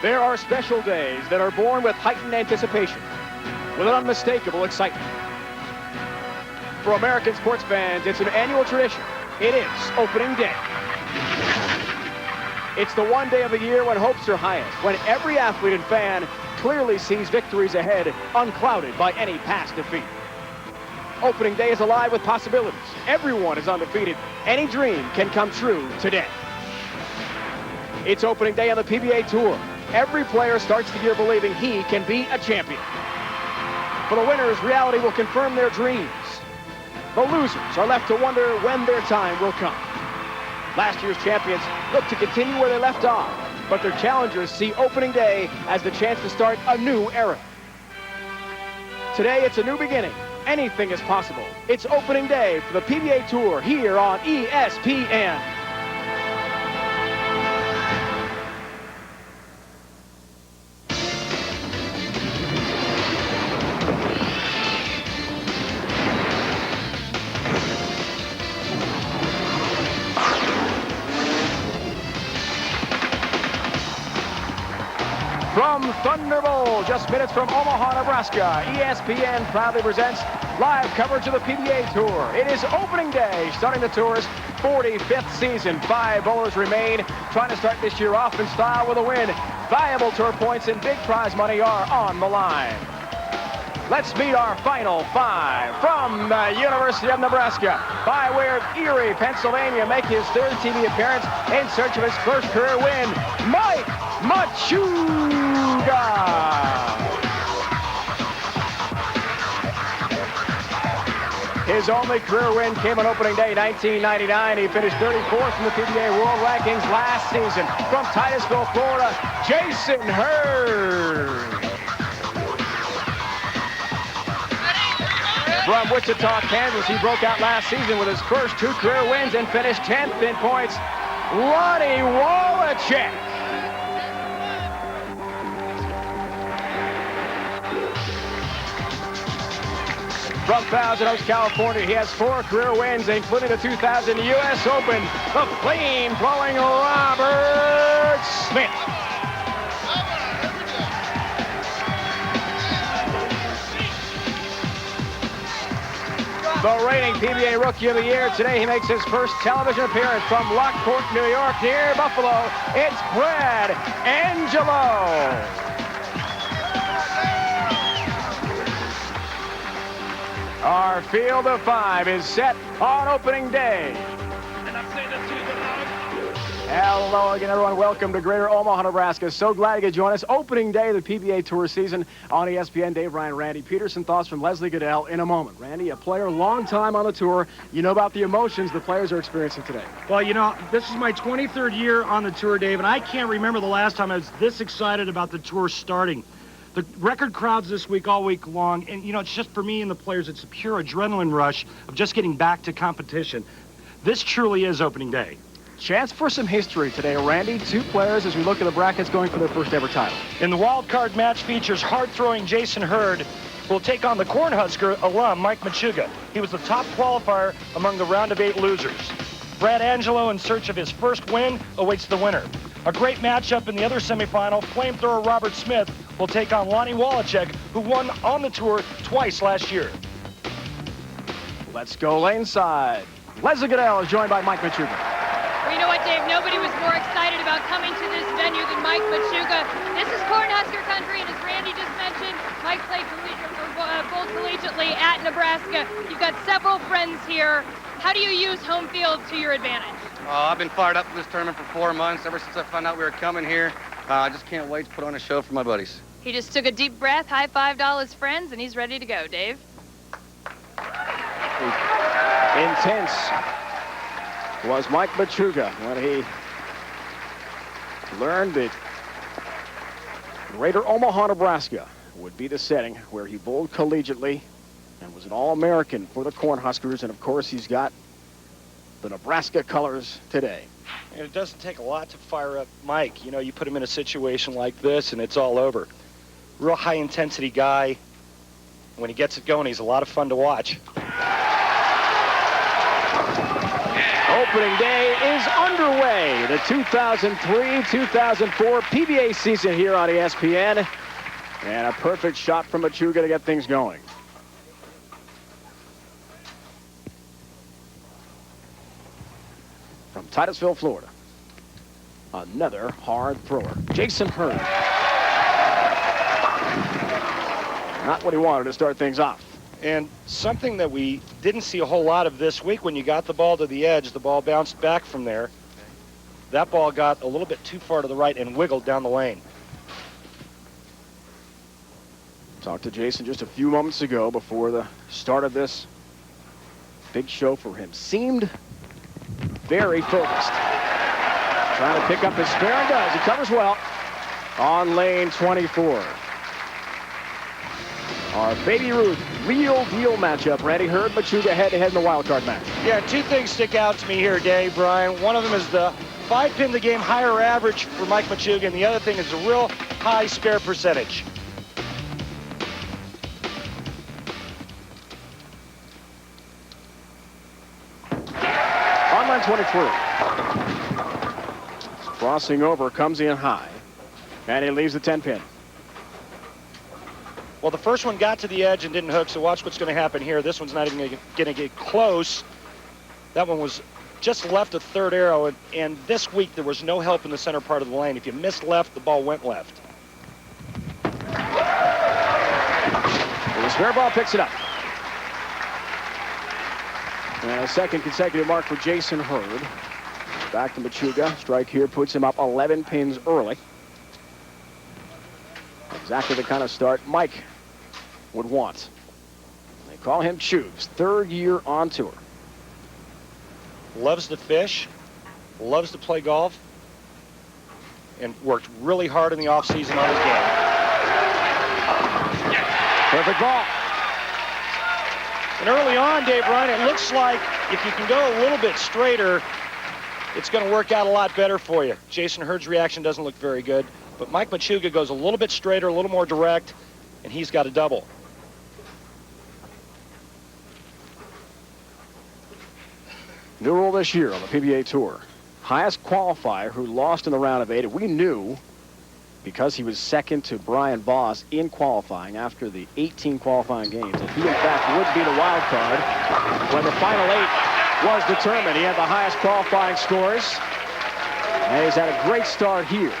There are special days that are born with heightened anticipation, with an unmistakable excitement. For American sports fans, it's an annual tradition. It is opening day. It's the one day of the year when hopes are highest, when every athlete and fan clearly sees victories ahead, unclouded by any past defeat. Opening day is alive with possibilities. Everyone is undefeated. Any dream can come true today. It's opening day on the PBA Tour. Every player starts the year believing he can be a champion. For the winners, reality will confirm their dreams. The losers are left to wonder when their time will come. Last year's champions look to continue where they left off, but their challengers see opening day as the chance to start a new era. Today, it's a new beginning. Anything is possible. It's opening day for the PBA Tour here on ESPN. From Thunderbolt, just minutes from Omaha, Nebraska, ESPN proudly presents live coverage of the PBA Tour. It is opening day, starting the tour's 45th season. 5 bowlers remain, trying to start this year off in style with a win. Valuable tour points and big prize money are on the line. Let's meet our final 5 from the University of Nebraska. By way of Erie, Pennsylvania, make his 3rd TV appearance in search of his first career win, Mike Machuga. His only career win came on opening day 1999. He finished 34th in the PBA World Rankings last season. From Titusville, Florida, Jason Hurd. From Wichita, Kansas, he broke out last season with his first 2 career wins and finished 10th in points, Lonnie Waliczek. From Thousand Oaks, California, he has 4 career wins, including the 2000 U.S. Open, the flame-blowing Robert Smith. The reigning PBA Rookie of the Year. Today he makes his first television appearance from Lockport, New York, near Buffalo. It's Brad Angelo. Our field of 5 is set on opening day. Hello again, everyone. Welcome to Greater Omaha, Nebraska. So glad you could join us. Opening day of the PBA Tour season on ESPN. Dave Ryan, Randy Peterson. Thoughts from Leslie Goodell in a moment. Randy, a player long time on the tour. You know about the emotions the players are experiencing today. Well, you know, this is my 23rd year on the tour, Dave, and I can't remember the last time I was this excited about the tour starting. The record crowds this week, all week long, and, you know, it's just for me and the players, it's a pure adrenaline rush of just getting back to competition. This truly is opening day. Chance for some history today, Randy. 2 players as we look at the brackets going for their first ever title. In the wild card match features hard-throwing Jason Hurd, will take on the Cornhusker alum Mike Machuga. He was the top qualifier among the round of 8 losers. Brad Angelo, in search of his first win, awaits the winner. A great matchup in the other semifinal, flamethrower Robert Smith will take on Lonnie Waliczek, who won on the tour twice last year. Let's go laneside. Leslie Goodell is joined by Mike Machuga. Well, you know what, Dave? Nobody was more excited about coming to this venue than Mike Machuga. This is Cornhusker country, and as Randy just mentioned, Mike played both collegiately at Nebraska. You've got several friends here. How do you use home field to your advantage? I've been fired up for this tournament for 4 months, ever since I found out we were coming here. I just can't wait to put on a show for my buddies. He just took a deep breath, high-fived all his friends, and he's ready to go. Dave? Intense was Mike Machuga when he learned that Greater Omaha, Nebraska would be the setting where he bowled collegiately and was an All-American for the Cornhuskers. And, of course, he's got the Nebraska colors today. And it doesn't take a lot to fire up Mike. You know, you put him in a situation like this, and it's all over. Real high-intensity guy. When he gets it going, he's a lot of fun to watch. opening day is underway. The 2003-2004 PBA season here on ESPN. And a perfect shot from Machuga to get things going. From Titusville, Florida. Another hard thrower. Jason Hurd. Not what he wanted to start things off. And something that we didn't see a whole lot of this week, when you got the ball to the edge, the ball bounced back from there. That ball got a little bit too far to the right and wiggled down the lane. Talked to Jason just a few moments ago before the start of this big show for him. Seemed very focused. Trying to pick up his spare and does. He covers well on lane 24. Our Baby Ruth real deal matchup. Randy Hurd, Machuga head-to-head in the wild card match. Yeah, two things stick out to me here, Dave, Brian. One of them is the 5-pin the game higher average for Mike Machuga, and the other thing is the real high spare percentage. On line 23. Crossing over, comes in high, and he leaves the 10-pin. Well, the first one got to the edge and didn't hook, so watch what's going to happen here. This one's not even going to get close. That one was just left a third arrow, and this week there was no help in the center part of the lane. If you missed left, the ball went left. The spare ball picks it up. And a second consecutive mark for Jason Hurd. Back to Machuga. Strike here puts him up 11 pins early. Exactly the kind of start Mike would want. They call him Chugs, third year on tour. Loves to fish, loves to play golf, and worked really hard in the offseason on his game. Perfect ball. And early on, Dave Ryan, it looks like if you can go a little bit straighter, it's going to work out a lot better for you. Jason Hurd's reaction doesn't look very good, but Mike Machuga goes a little bit straighter, a little more direct, and he's got a double. New rule this year on the PBA Tour. Highest qualifier who lost in the round of 8. We knew, because he was second to Brian Boss in qualifying after the 18 qualifying games, that he in fact would be the wild card when the final 8 was determined. He had the highest qualifying scores, and he's had a great start here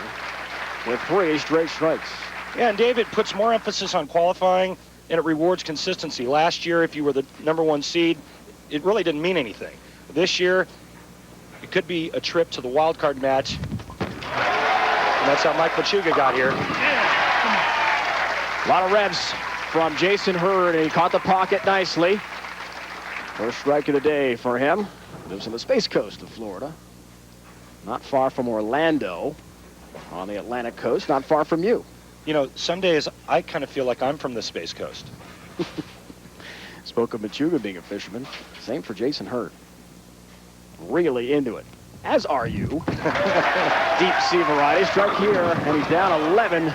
with 3 straight strikes. Yeah, and David puts more emphasis on qualifying, and it rewards consistency. Last year, if you were the #1 seed, it really didn't mean anything. This year, it could be a trip to the wild card match, and that's how Mike Machuga got here. A lot of revs from Jason Hurd, and he caught the pocket nicely. First strike of the day for him. Lives on the Space Coast of Florida. Not far from Orlando on the Atlantic coast, not far from you. You know, some days I kind of feel like I'm from the Space Coast. Spoke of Machuga being a fisherman. Same for Jason Hurd. Really into it, as are you. Deep sea variety. Strike here, and he's down 11,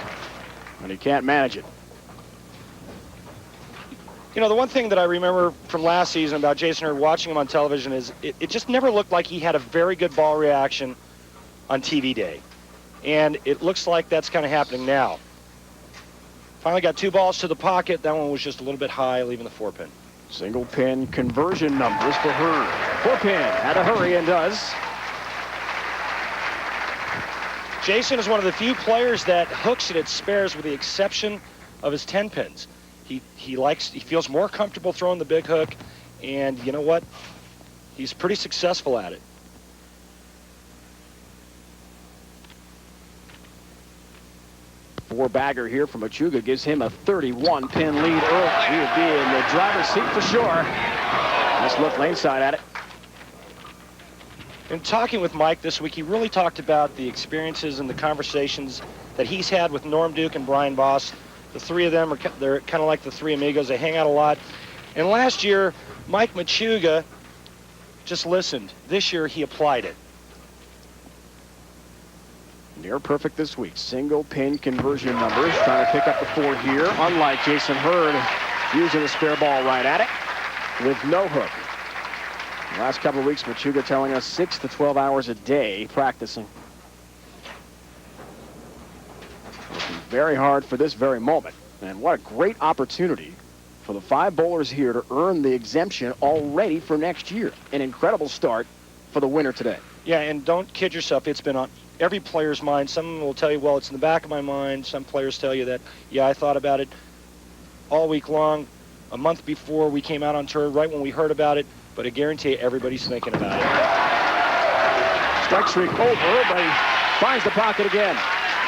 and he can't manage it. You know, the one thing that I remember from last season about Jason Hurd, watching him on television, is it just never looked like he had a very good ball reaction on TV day. And it looks like that's kind of happening now. Finally got 2 balls to the pocket. That one was just a little bit high, leaving the 4-pin. Single pin conversion numbers for Hurd. 4-pin, had to hurry and does. Jason is one of the few players that hooks it at spares with the exception of his 10-pins. He feels more comfortable throwing the big hook, and you know what? He's pretty successful at it. Four-bagger here from Machuga gives him a 31-pin lead early. He would be in the driver's seat for sure. Let's look lane side at it. In talking with Mike this week, he really talked about the experiences and the conversations that he's had with Norm Duke and Brian Boss. The three of them, they're kind of like the three amigos. They hang out a lot. And last year, Mike Machuga just listened. This year, he applied it. Near perfect this week. Single pin conversion numbers. Trying to pick up the 4 here. Unlike Jason Hurd, using the spare ball right at it with no hook. The last couple of weeks, Machuga telling us 6 to 12 hours a day practicing. Working very hard for this very moment. And what a great opportunity for the 5 bowlers here to earn the exemption already for next year. An incredible start for the winner today. Yeah, and don't kid yourself. It's been on every player's mind. Some will tell you, well, it's in the back of my mind. Some players tell you that, yeah, I thought about it all week long, a month before we came out on tour, right when we heard about it. But I guarantee you, everybody's thinking about it. Strike streak over, but he finds the pocket again.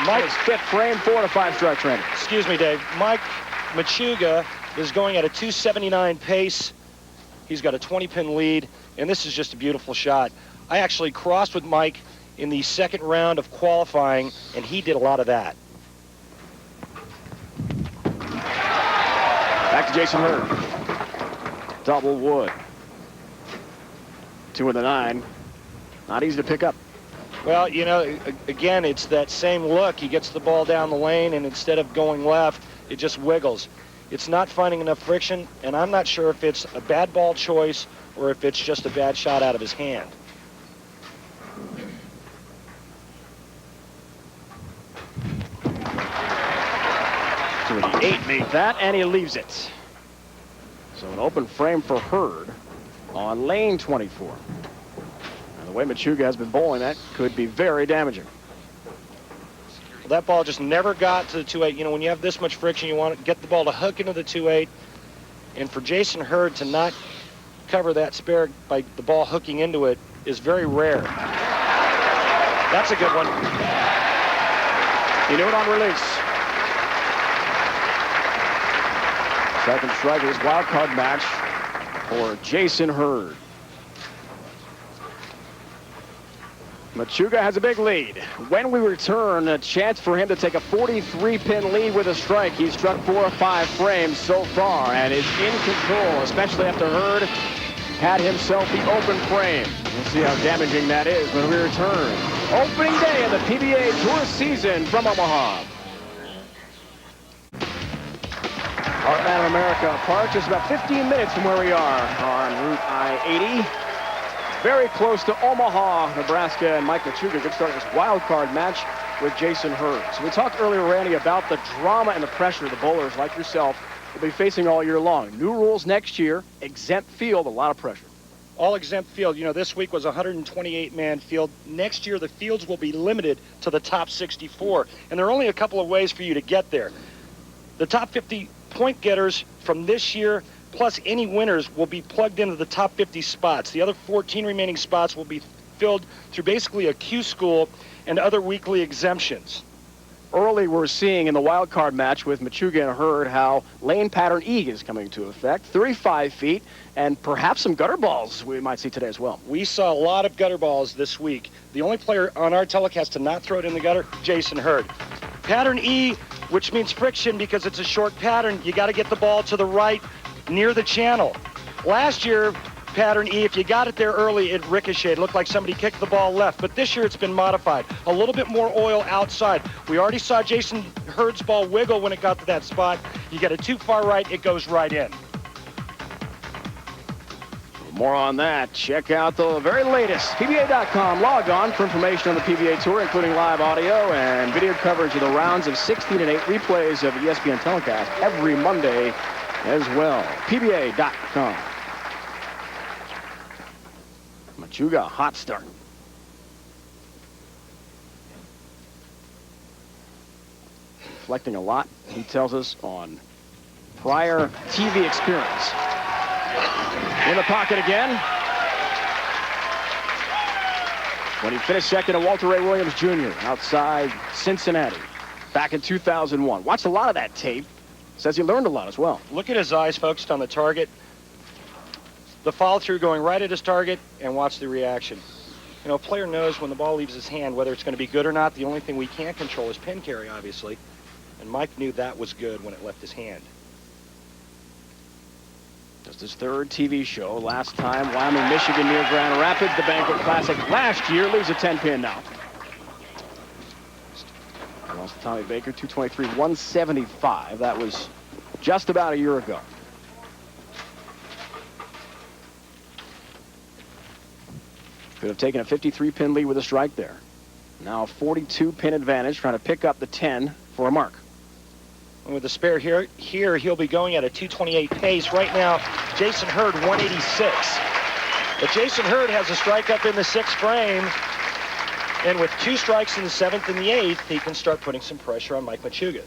Mike's 5th frame, 4 to 5 strike training. Excuse me, Dave. Mike Machuga is going at a 279 pace. He's got a 20-pin lead, and this is just a beautiful shot. I actually crossed with Mike in the 2nd round of qualifying, and he did a lot of that. Back to Jason Hurd. Double wood. 2 in the 9. Not easy to pick up. Well, you know, again, it's that same look. He gets the ball down the lane, and instead of going left, it just wiggles. It's not finding enough friction, and I'm not sure if it's a bad ball choice or if it's just a bad shot out of his hand. To the 8 made that, and he leaves it. So an open frame for Hurd on lane 24. And the way Machuga has been bowling, that could be very damaging. Well, that ball just never got to the 2-8. You know, when you have this much friction, you want to get the ball to hook into the 2-8. And for Jason Hurd to not cover that spare by the ball hooking into it is very rare. That's a good one. He knew it on release. Second strike of his wild card match for Jason Hurd. Machuga has a big lead. When we return, a chance for him to take a 43-pin lead with a strike. He's struck 4 or 5 frames so far and is in control, especially after Hurd had himself the open frame. We'll see how damaging that is when we return. Opening day of the PBA Tour season from Omaha. Heartland of America Park, just about 15 minutes from where we are on Route I-80. Very close to Omaha, Nebraska, and Mike Machuga could start this wild card match with Jason Hurd. So we talked earlier, Randy, about the drama and the pressure the bowlers like yourself will be facing all year long. New rules next year, exempt field, a lot of pressure. All exempt field. You know, this week was a 128-man field. Next year, the fields will be limited to the top 64. And there are only a couple of ways for you to get there. The top 50 point getters from this year, plus any winners, will be plugged into the top 50 spots. The other 14 remaining spots will be filled through basically a Q school and other weekly exemptions. Early, we're seeing in the wild card match with Machuga and Hurd how lane pattern E is coming to effect. 35 feet, and perhaps some gutter balls we might see today as well. We saw a lot of gutter balls this week. The only player on our telecast to not throw it in the gutter, Jason Hurd. Pattern E, which means friction because it's a short pattern, you got to get the ball to the right near the channel. Last year, pattern E, if you got it there early, it ricocheted. It looked like somebody kicked the ball left. But this year it's been modified. A little bit more oil outside. We already saw Jason Hurd's ball wiggle when it got to that spot. You get it too far right, it goes right in. More on that. Check out the very latest. PBA.com. Log on for information on the PBA Tour, including live audio and video coverage of the rounds of 16 and 8 replays of the ESPN telecast every Monday as well. PBA.com. Machuga, hot start. Reflecting a lot, he tells us, on prior TV experience. In the pocket again. When he finished second at Walter Ray Williams Jr. outside Cincinnati back in 2001. Watched a lot of that tape. Says he learned a lot as well. Look at his eyes focused on the target. The follow-through going right at his target, and watch the reaction. You know, a player knows when the ball leaves his hand whether it's going to be good or not. The only thing we can't control is pin carry, obviously. And Mike knew that was good when it left his hand. Just his third TV show. Last time, Wyoming, Michigan near Grand Rapids. The Banquet Classic last year. Leaves a 10-pin now. Lost to Tommy Baker, 223, 175. That was just about a year ago. Could have taken a 53-pin lead with a strike there. Now a 42-pin advantage, trying to pick up the 10 for a mark. And with the spare here, he'll be going at a 228 pace. Right now, Jason Hurd, 186. But Jason Hurd has a strike up in the 6th frame. And with 2 strikes in the 7th and the 8th, he can start putting some pressure on Mike Machuga.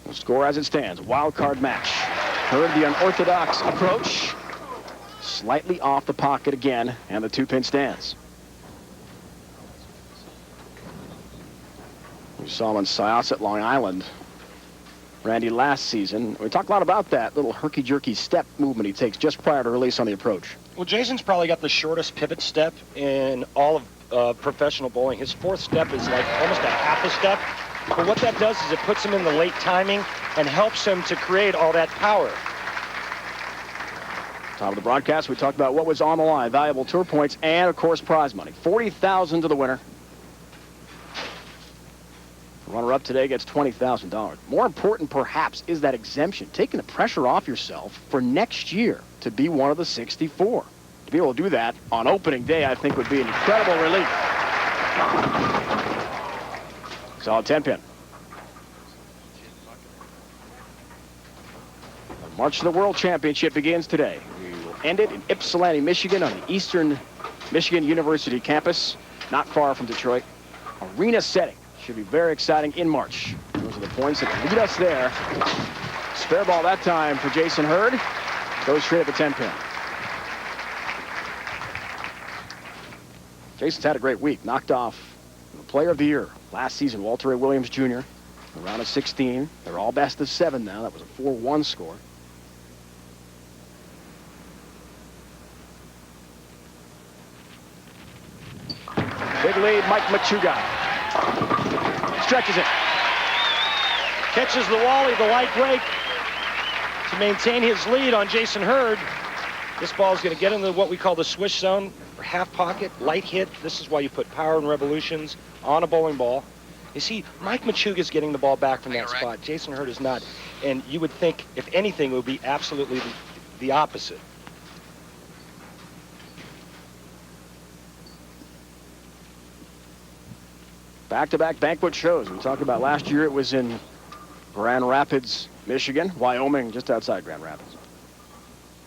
The score as it stands, wild card match. Hurd the unorthodox approach. Slightly off the pocket again, and the 2-pin stands. We saw him on Syosset, Long Island, Randy, last season. We talked a lot about that little herky-jerky step movement he takes just prior to release on the approach. Well, Jason's probably got the shortest pivot step in all of professional bowling. His 4th step is like almost a half a step. But what that does is it puts him in the late timing and helps him to create all that power. Top of the broadcast, we talked about what was on the line. Valuable tour points and, of course, prize money. $40,000 to the winner. Runner-up today gets $20,000. More important, perhaps, is that exemption, taking the pressure off yourself for next year to be one of the 64. To be able to do that on opening day, I think, would be an incredible relief. Solid 10-pin. The March to the World Championship begins today. We will end it in Ypsilanti, Michigan, on the Eastern Michigan University campus, not far from Detroit. Arena setting. Should be very exciting in March. Those are the points that lead us there. Spare ball that time for Jason Hurd. Goes straight at the 10-pin. Jason's had a great week. Knocked off the Player of the Year last season, Walter A. Williams Jr. The round of 16. They're all best of 7 now. That was a 4-1 score. Big lead, Mike Machuga. Stretches it. Catches the Wally, the light break, to maintain his lead on Jason Hurd. This ball is going to get into what we call the swish zone, or half pocket, light hit. This is why you put power and revolutions on a bowling ball. You see, Mike Machuga is getting the ball back from that spot. Jason Hurd is not. And you would think, if anything, it would be absolutely the opposite. Back-to-back banquet shows. We talked about last year. It was in Grand Rapids, Michigan. Wyoming, just outside Grand Rapids.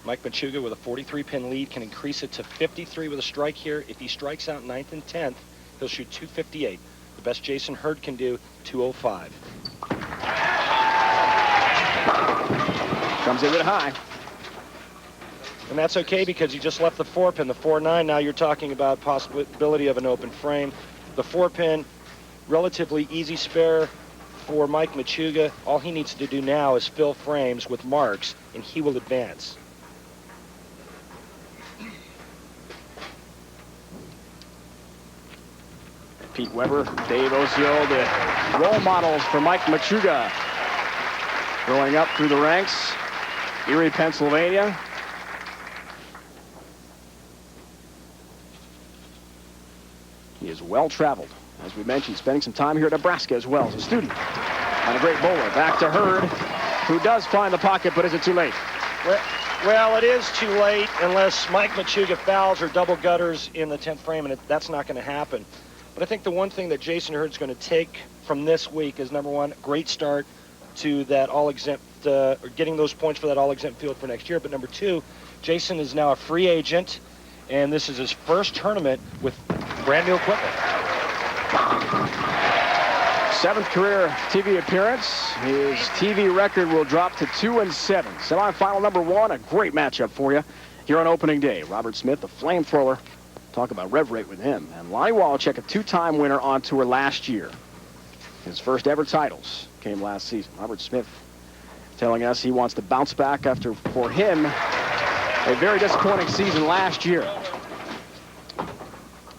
Mike Machuga with a 43-pin lead can increase it to 53 with a strike here. If he strikes out 9th and 10th, he'll shoot 258. The best Jason Hurd can do, 205. Comes in with a high. And that's okay because he just left the 4-pin. The 4-9, now you're talking about possibility of an open frame. The 4-pin, relatively easy spare for Mike Machuga. All he needs to do now is fill frames with marks, and he will advance. Pete Weber, Dave Osio, the role models for Mike Machuga. Growing up through the ranks, Erie, Pennsylvania. He is well-traveled. As we mentioned, spending some time here at Nebraska as well as a student. And a great bowler. Back to Hurd, who does find the pocket, but is it too late? Well, it is too late unless Mike Machuga fouls or double gutters in the 10th frame, and that's not going to happen. But I think the one thing that Jason Hurd's going to take from this week is, number one, great start to that all-exempt, or getting those points for that all-exempt field for next year. But number two, Jason is now a free agent, and this is his first tournament with brand new equipment. 7th career TV appearance. His TV record will drop to 2-7. Semifinal number 1, a great matchup for you here on opening day. Robert Smith, the flamethrower. Talk about rev rate with him. And Lonnie Waliczek, a 2-time winner on tour last year. His first ever titles came last season. Robert Smith telling us he wants to bounce back after, for him, a very disappointing season last year.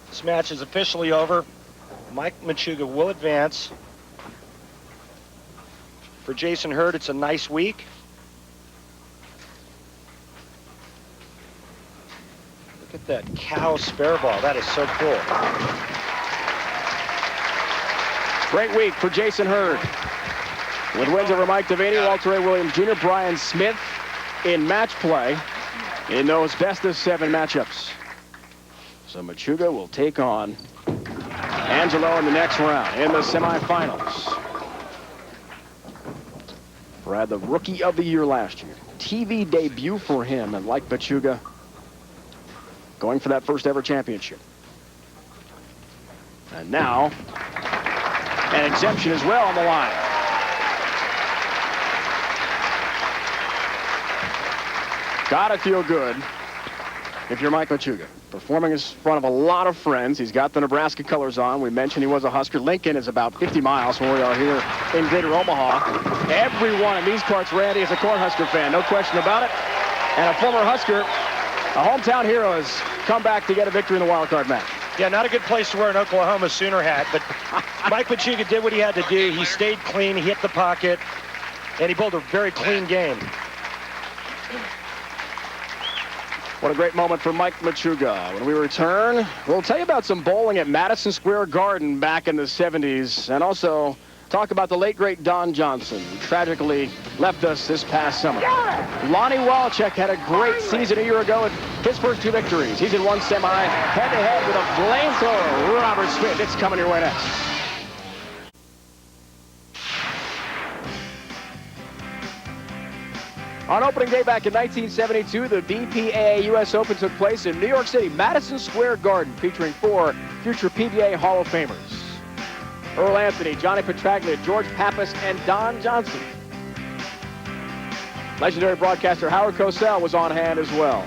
This match is officially over. Mike Machuga will advance. For Jason Hurd, it's a nice week. Look at that cow spare ball. That is so cool. Great week for Jason Hurd. With wins over Mike Devaney, Walter Ray Williams Jr., Brian Smith in match play in those best-of-7 matchups. So Machuga will take on Angelo in the next round in the semifinals. Brad, the Rookie of the Year last year. TV debut for him, and like Machuga, going for that first ever championship. And now, an exemption as well on the line. Gotta feel good if you're Mike Machuga. Performing in front of a lot of friends. He's got the Nebraska colors on. We mentioned he was a Husker. Lincoln is about 50 miles from where we are here in Greater Omaha. Everyone in these parts, Randy, is a Cornhusker fan. No question about it. And a former Husker, a hometown hero, has come back to get a victory in the wild card match. Yeah, not a good place to wear an Oklahoma Sooner hat, but Mike Machuga did what he had to do. He stayed clean, he hit the pocket, and he bowled a very clean game. What a great moment for Mike Machuga. When we return, we'll tell you about some bowling at Madison Square Garden back in the 70s, and also talk about the late, great Don Johnson, who tragically left us this past summer. Lonnie Waliczek had a great season a year ago with his first 2 victories. He's in one semi, head-to-head with a flamethrower, Robert Smith. It's coming your way next. On opening day back in 1972, the BPA U.S. Open took place in New York City, Madison Square Garden, featuring 4 future PBA Hall of Famers. Earl Anthony, Johnny Petraglia, George Pappas, and Don Johnson. Legendary broadcaster Howard Cosell was on hand as well.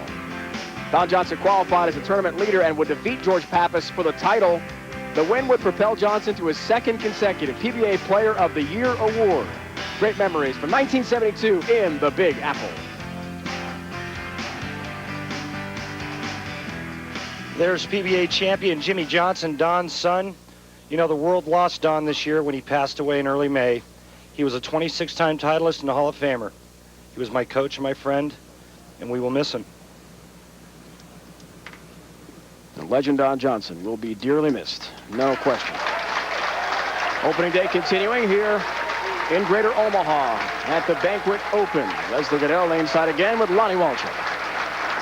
Don Johnson qualified as a tournament leader and would defeat George Pappas for the title. The win would propel Johnson to his 2nd consecutive PBA Player of the Year award. Great memories from 1972 in the Big Apple. There's PBA champion Jimmy Johnson, Don's son. You know, the world lost Don this year when he passed away in early May. He was a 26-time titleist and a Hall of Famer. He was my coach and my friend, and we will miss him. The legend Don Johnson will be dearly missed, no question. Opening day continuing here in Greater Omaha at the Banquet Open. Leslie Goodell lane side again with Lonnie Waliczek.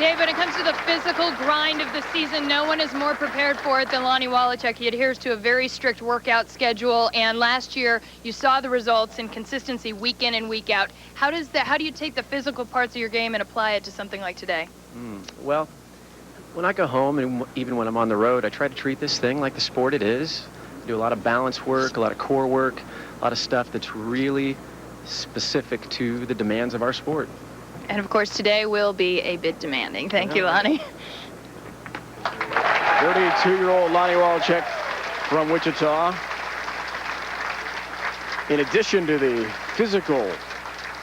Dave, when it comes to the physical grind of the season, no one is more prepared for it than Lonnie Waliczek. He adheres to a very strict workout schedule, and last year you saw the results in consistency week in and week out. How do you take the physical parts of your game and apply it to something like today? Well, when I go home and even when I'm on the road, I try to treat this thing like the sport it is. Do a lot of balance work, a lot of core work, a lot of stuff that's really specific to the demands of our sport. And of course, today will be a bit demanding. Thank you, Lonnie. 32-year-old Lonnie Waliczek from Wichita. In addition to the physical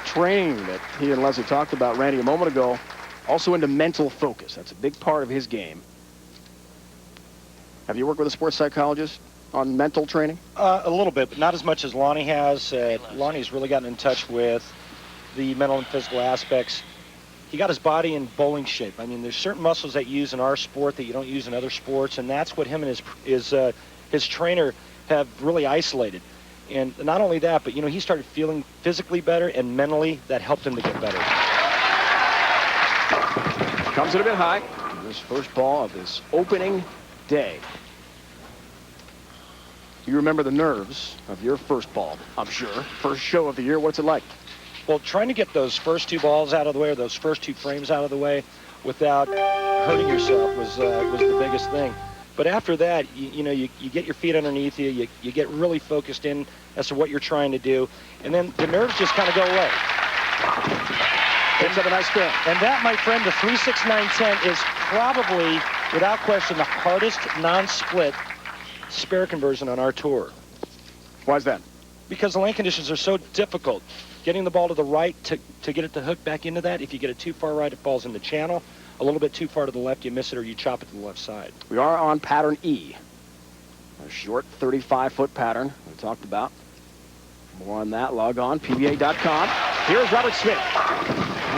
training that he and Leslie talked about, Randy, a moment ago, also into mental focus. That's a big part of his game. Have you worked with a sports psychologist on mental training? A little bit, but not as much as Lonnie has. Lonnie's really gotten in touch with the mental and physical aspects. He got his body in bowling shape. I mean, there's certain muscles that you use in our sport that you don't use in other sports, and that's what him and his trainer have really isolated. And not only that, but, you know, he started feeling physically better, and mentally that helped him to get better. Comes in a bit high. This first ball of this opening day. You remember the nerves of your first ball, I'm sure. First show of the year. What's it like? Well, trying to get those first 2 balls out of the way, or those first 2 frames out of the way without hurting yourself was the biggest thing. But after that, you get your feet underneath you, you get really focused in as to what you're trying to do, and then the nerves just kind of go away. Picks up a nice spin. And that, my friend, the 3-6-9-10 is probably, without question, the hardest non-split spare conversion on our tour. Why is that? Because the lane conditions are so difficult. Getting the ball to the right to get it to hook back into that. If you get it too far right, it falls in the channel. A little bit too far to the left, you miss it, or you chop it to the left side. We are on pattern E. A short 35-foot pattern we talked about. More on that. Log on, PBA.com. Here's Robert Smith.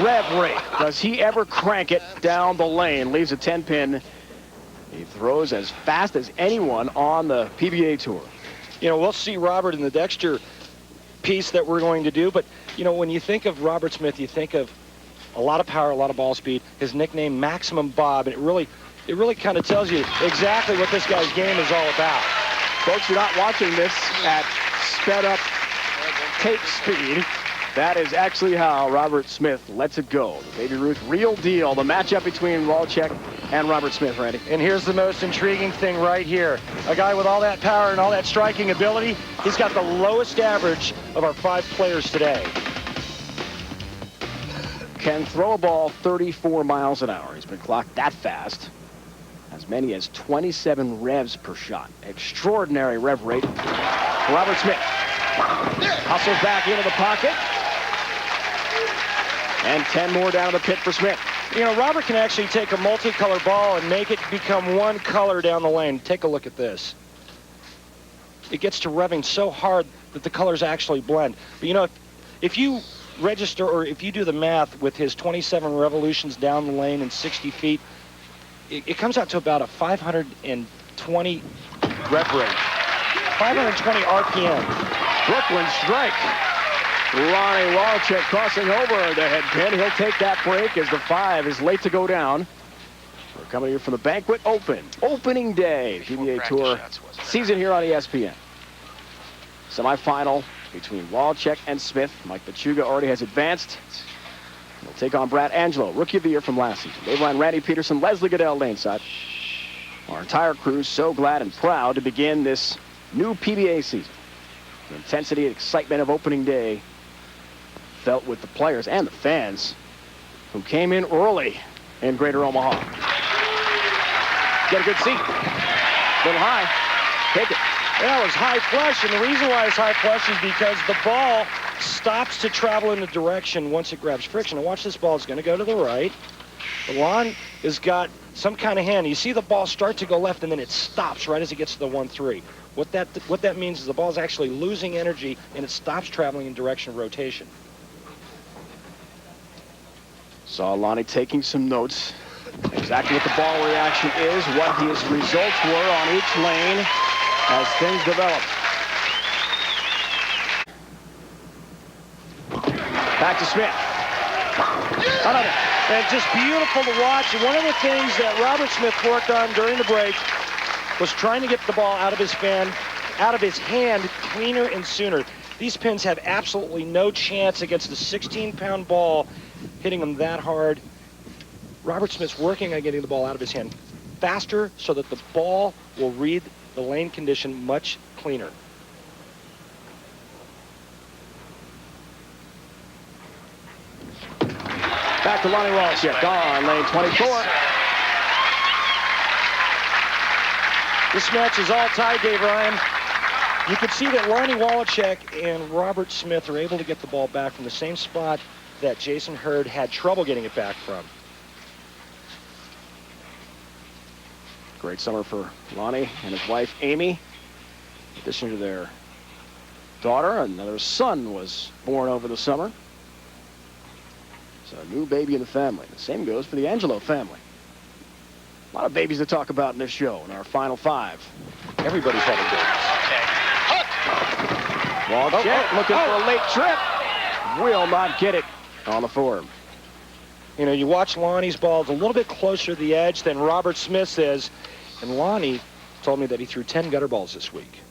Rev rate. Does he ever crank it down the lane? Leaves a 10-pin. He throws as fast as anyone on the PBA Tour. You know, we'll see Robert in the Dexter piece that we're going to do. But, you know, when you think of Robert Smith, you think of a lot of power, a lot of ball speed. His nickname, Maximum Bob, and it really kind of tells you exactly what this guy's game is all about. Folks, you're not watching this at sped-up tape speed. That is actually how Robert Smith lets it go. The Baby Ruth real deal. The matchup between Waliczek and Robert Smith, Randy. And here's the most intriguing thing right here. A guy with all that power and all that striking ability, he's got the lowest average of our 5 players today. Can throw a ball 34 miles an hour. He's been clocked that fast. As many as 27 revs per shot. Extraordinary rev rate for Robert Smith. Hustles back into the pocket. And 10 more down to the pit for Smith. You know, Robert can actually take a multicolor ball and make it become one color down the lane. Take a look at this. It gets to revving so hard that the colors actually blend. But you know, if you register, or if you do the math with his 27 revolutions down the lane in 60 feet, it comes out to about a 520 rev rate. 520 RPM. Brooklyn strike. Lonnie Waliczek crossing over the head pin. He'll take that break as the 5 is late to go down. We're coming here from the Banquet Open. Opening day. PBA Tour season here on ESPN. Semifinal between Waliczek and Smith. Mike Machuga already has advanced. He'll take on Brad Angelo, Rookie of the Year from last season. Dave Line, Randy Peterson, Leslie Goodell, Laneside. Our entire crew so glad and proud to begin this new PBA season. The intensity and excitement of opening day felt with the players and the fans who came in early in Greater Omaha. Get a good seat. A little high. Take it. Yeah, it was high flush, and the reason why it's high flush is because the ball stops to travel in a direction once it grabs friction. And watch, this ball is going to go to the right. The lawn has got some kind of hand. You see the ball start to go left, and then it stops right as it gets to the 1-3. What that means is the ball is actually losing energy, and it stops traveling in direction of rotation. Saw Lonnie taking some notes. Exactly what the ball reaction is, what his results were on each lane as things developed. Back to Smith. Another. And just beautiful to watch. And one of the things that Robert Smith worked on during the break was trying to get the ball out of his hand cleaner and sooner. These pins have absolutely no chance against a 16-pound ball hitting them that hard. Robert Smith's working on getting the ball out of his hand faster so that the ball will read the lane condition much cleaner. Back to Lonnie Waliczek on lane 24. This match is all tied, Dave Ryan. You can see that Lonnie Waliczek and Robert Smith are able to get the ball back from the same spot that Jason Hurd had trouble getting it back from. Great summer for Lonnie and his wife, Amy. In addition to their daughter, another son was born over the summer. So a new baby in the family. The same goes for the Angelo family. A lot of babies to talk about in this show in our final 5. Everybody's having babies. Waliczek looking for a late trip. Will not get it on the form. You know, you watch Lonnie's ball, it's a little bit closer to the edge than Robert Smith's is. And Lonnie told me that he threw 10 gutter balls this week.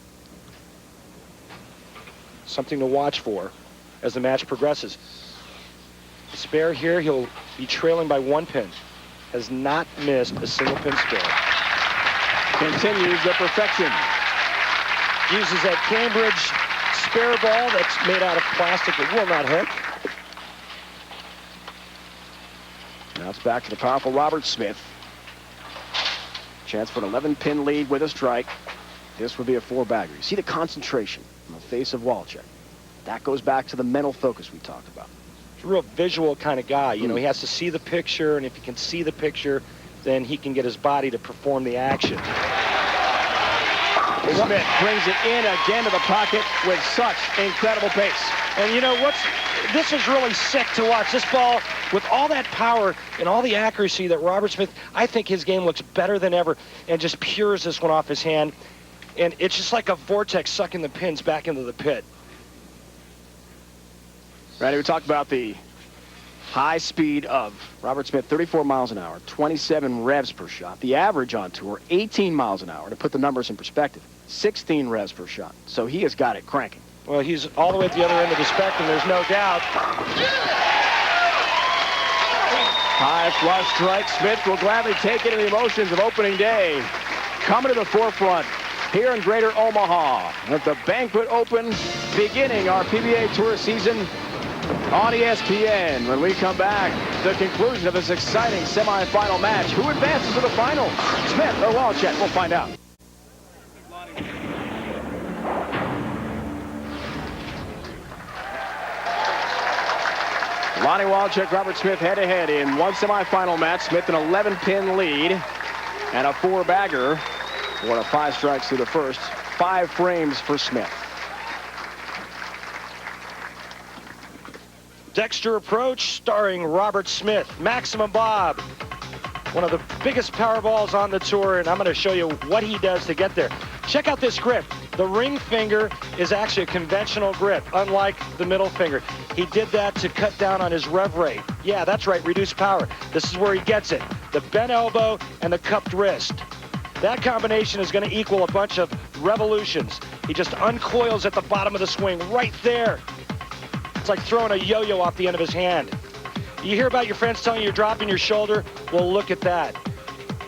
Something to watch for as the match progresses. The spare here, he'll be trailing by 1 pin. Has not missed a single pin spare. Continues the perfection. Uses that Cambridge spare ball that's made out of plastic that will not hit. Now it's back to the powerful Robert Smith. Chance for an 11-pin lead with a strike. This would be a 4-bagger. You see the concentration on the face of Waliczek. That goes back to the mental focus we talked about. He's a real visual kind of guy. You know, he has to see the picture, and if he can see the picture, then he can get his body to perform the action. Smith brings it in again to the pocket with such incredible pace. And you know this is really sick to watch. This ball, with all that power and all the accuracy that Robert Smith, I think his game looks better than ever, and just pures this one off his hand. And it's just like a vortex sucking the pins back into the pit. Randy, we talked about the high speed of Robert Smith, 34 miles an hour, 27 revs per shot. The average on tour, 18 miles an hour. To put the numbers in perspective, 16 revs per shot. So he has got it cranking. Well, he's all the way at the other end of the spectrum, there's no doubt. High flush strike. Smith will gladly take it in the emotions of opening day. Coming to the forefront here in Greater Omaha at the Banquet Open, beginning our PBA Tour season on ESPN. When we come back, the conclusion of this exciting semifinal match. Who advances to the final? Smith or Waliczek? We'll find out. Lonnie Waliczek, Robert Smith head-to-head in one semifinal match. Smith an 11-pin lead and a 4-bagger. What a 5 strikes through the first. 5 frames for Smith. Dexter approach starring Robert Smith. Maximum Bob, one of the biggest power balls on the tour, and I'm going to show you what he does to get there. Check out this grip. The ring finger is actually a conventional grip, unlike the middle finger. He did that to cut down on his rev rate. Yeah, that's right, reduced power. This is where he gets it. The bent elbow and the cupped wrist. That combination is going to equal a bunch of revolutions. He just uncoils at the bottom of the swing right there. It's like throwing a yo-yo off the end of his hand. You hear about your friends telling you you're dropping your shoulder? Well, look at that.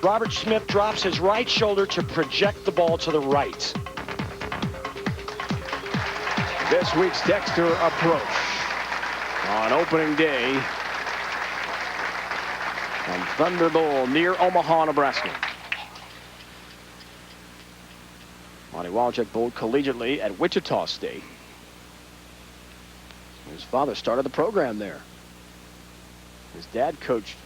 Robert Smith drops his right shoulder to project the ball to the right. This week's Dexter approach on opening day on Thunder Bowl near Omaha, Nebraska. Lonnie Waliczek bowled collegiately at Wichita State. His father started the program there. His dad coached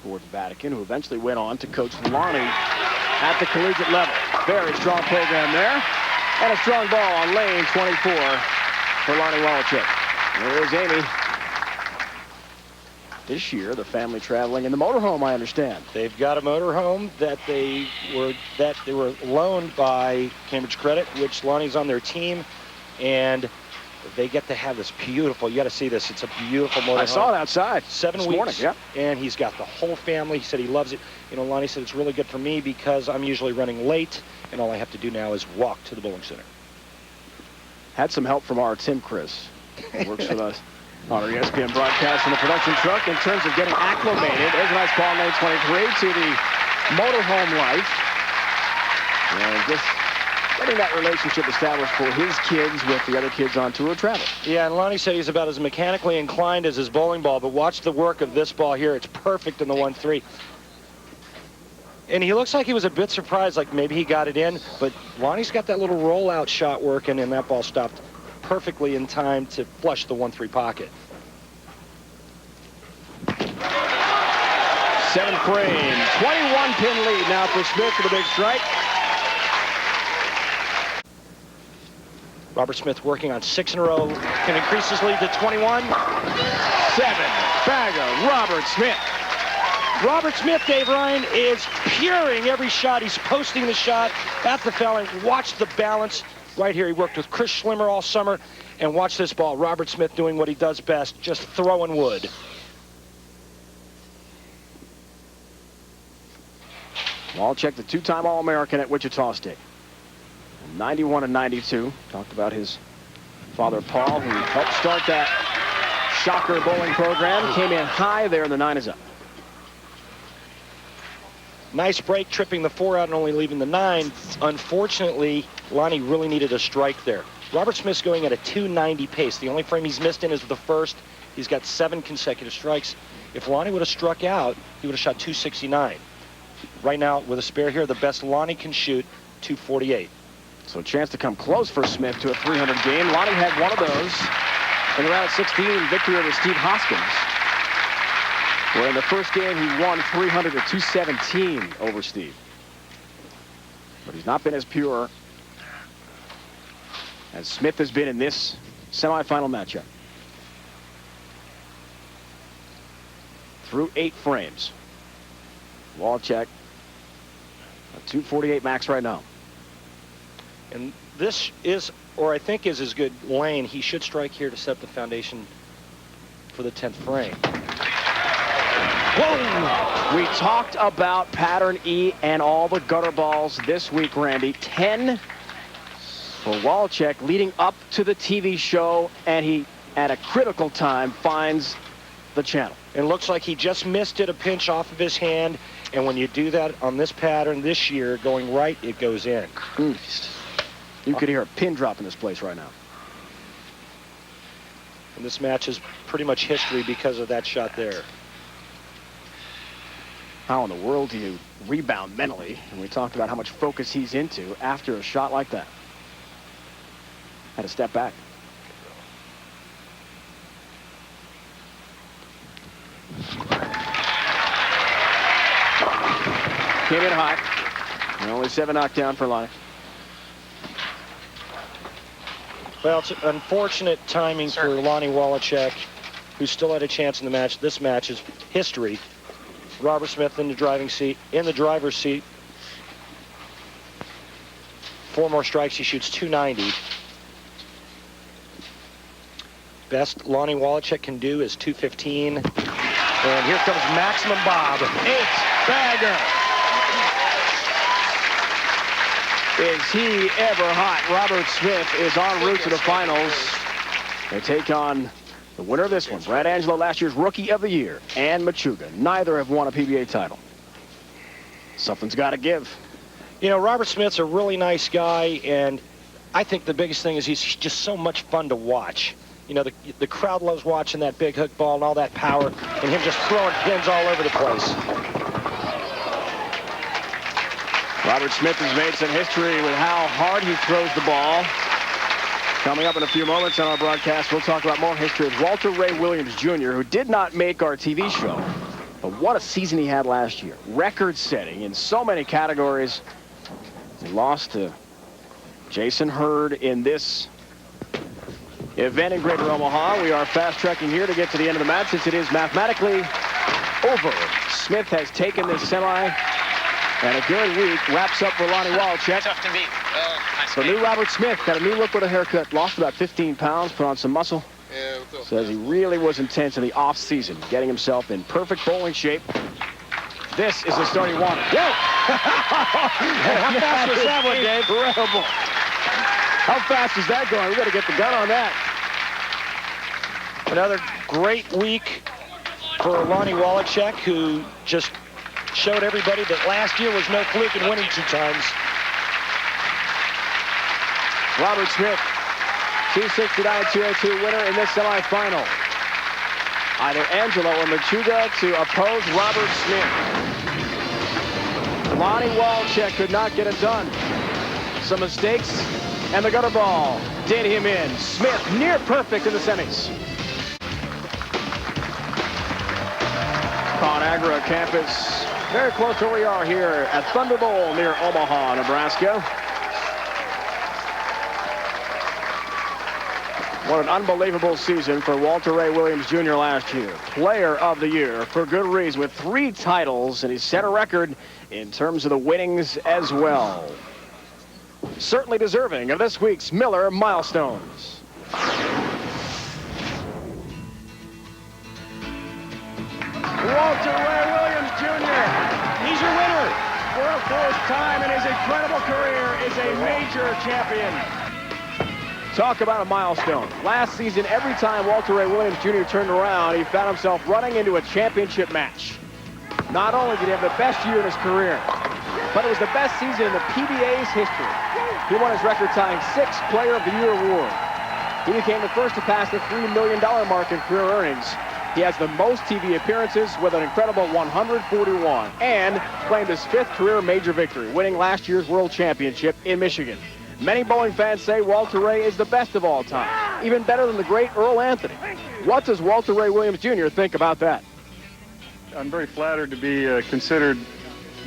for the Vatican, who eventually went on to coach Lonnie at the collegiate level. Very strong program there. And a strong ball on lane 24 for Lonnie Waliczek. There's Amy. This year, the family traveling in the motorhome, I understand. They've got a motorhome that they were loaned by Cambridge Credit, which Lonnie's on their team, and they get to have this beautiful, you got to see this, it's a beautiful motorhome. I saw it outside 7 weeks, morning, yeah. And he's got the whole family. He said he loves it. You know, Lonnie said it's really good for me because I'm usually running late, and all I have to do now is walk to the bowling center. Had some help from our Tim Chris, who works with us on our ESPN broadcast in the production truck in terms of getting acclimated. There's a nice ball on lane 23 to the motorhome life. And just getting that relationship established for his kids with the other kids on tour travel. Yeah, and Lonnie said he's about as mechanically inclined as his bowling ball, but watch the work of this ball here. It's perfect in the 1-3. And he looks like he was a bit surprised, like maybe he got it in, but Lonnie's got that little rollout shot working, and that ball stopped perfectly in time to flush the 1-3 pocket. 7 frame, 21-pin lead now for Smith for the big strike. Robert Smith working on 6 in a row, can increase his lead to 21. 7-bagger, Robert Smith. Robert Smith, Dave Ryan, is puring every shot. He's posting the shot at the fouling. Watch the balance right here. He worked with Chris Schlimmer all summer, and watch this ball. Robert Smith doing what he does best, just throwing wood. Waliczek, the 2-time All-American at Wichita State. 91 and 92. Talked about his father, Paul, who helped start that shocker bowling program. Came in high there, and the 9 is up. Nice break, tripping the 4 out and only leaving the 9. Unfortunately, Lonnie really needed a strike there. Robert Smith's going at a 290 pace. The only frame he's missed in is the first. He's got 7 consecutive strikes. If Lonnie would have struck out, he would have shot 269. Right now, with a spare here, the best Lonnie can shoot, 248. So a chance to come close for Smith to a 300 game. Lonnie had one of those in the round of 16 victory over Steve Hoskins, where in the first game he won 300 to 217 over Steve. But he's not been as pure as Smith has been in this semifinal matchup. Through 8 frames. Waliczek, a 248 max right now. And this is or I think is his good lane, he should strike here to set the foundation for the 10th frame. Whoa! We talked about pattern E and all the gutter balls this week, Randy. 10 for Waliczek leading up to the TV show, and he, at a critical time, finds the channel. It looks like he just missed it a pinch off of his hand, and when you do that on this pattern this year, going right, it goes in. You could hear a pin drop in this place right now. And this match is pretty much history because of that shot there. How in the world do you rebound mentally? And we talked about how much focus he's into after a shot like that. Had to step back. Came in high. And only 7 knockdown for Lonnie. Well, it's unfortunate timing for Lonnie Waliczek, who still had a chance in the match. This match is history. Robert Smith in the driving seat, in the driver's seat. 4 more strikes, he shoots 290. Best Lonnie Waliczek can do is 215. And here comes Maximum Bob. 8-bagger. Is he ever hot? Robert Smith is en route to the finals. They take on the winner of this one, Brad Angelo, last year's Rookie of the Year, and Machuga. Neither have won a PBA title. Something's got to give. You know, Robert Smith's a really nice guy, and I think the biggest thing is he's just so much fun to watch. You know, the crowd loves watching that big hook ball and all that power, and him just throwing pins all over the place. Robert Smith has made some history with how hard he throws the ball. Coming up in a few moments on our broadcast, we'll talk about more history of Walter Ray Williams Jr., who did not make our TV show. But what a season he had last year. Record-setting in so many categories. He lost to Jason Hurd in this event in Greater Omaha. We are fast-tracking here to get to the end of the match since it is mathematically over. Smith has taken this semi. And a good week wraps up for Lonnie Waliczek. Tough to beat. Nice So new Robert Smith got a new look with a haircut, lost about 15 pounds, put on some muscle. Yeah, what's up? Says he really was intense in the off-season, getting himself in perfect bowling shape. This is the start he wanted. Whoa! How fast was that one, Dave? Incredible. How fast is that going? We got to get the gun on that. Another great week for Lonnie Waliczek, who just showed everybody that last year was no fluke in winning 2 times. Robert Smith, 269-202 winner in this semifinal. Either Angelo or Machuga to oppose Robert Smith. Lonnie Waliczek could not get it done. Some mistakes, and the gutter ball did him in. Smith near perfect in the semis. ConAgra campus. Very close to where we are here at Thunder Bowl near Omaha, Nebraska. What an unbelievable season for Walter Ray Williams Jr. last year. Player of the Year for good reason with 3 titles, and he set a record in terms of the winnings as well. Certainly deserving of this week's Miller Milestones. Walter Ray Williams Jr. He's your winner for a 4th time in his incredible career is a major champion. Talk about a milestone. Last season, every time Walter Ray Williams Jr. turned around, he found himself running into a championship match. Not only did he have the best year in his career, but it was the best season in the PBA's history. He won his record-tying 6th Player of the Year award. He became the first to pass the $3 million mark in career earnings. He has the most TV appearances with an incredible 141 and claimed his 5th career major victory, winning last year's World Championship in Michigan. Many bowling fans say Walter Ray is the best of all time, even better than the great Earl Anthony. What does Walter Ray Williams Jr. think about that? I'm very flattered to be considered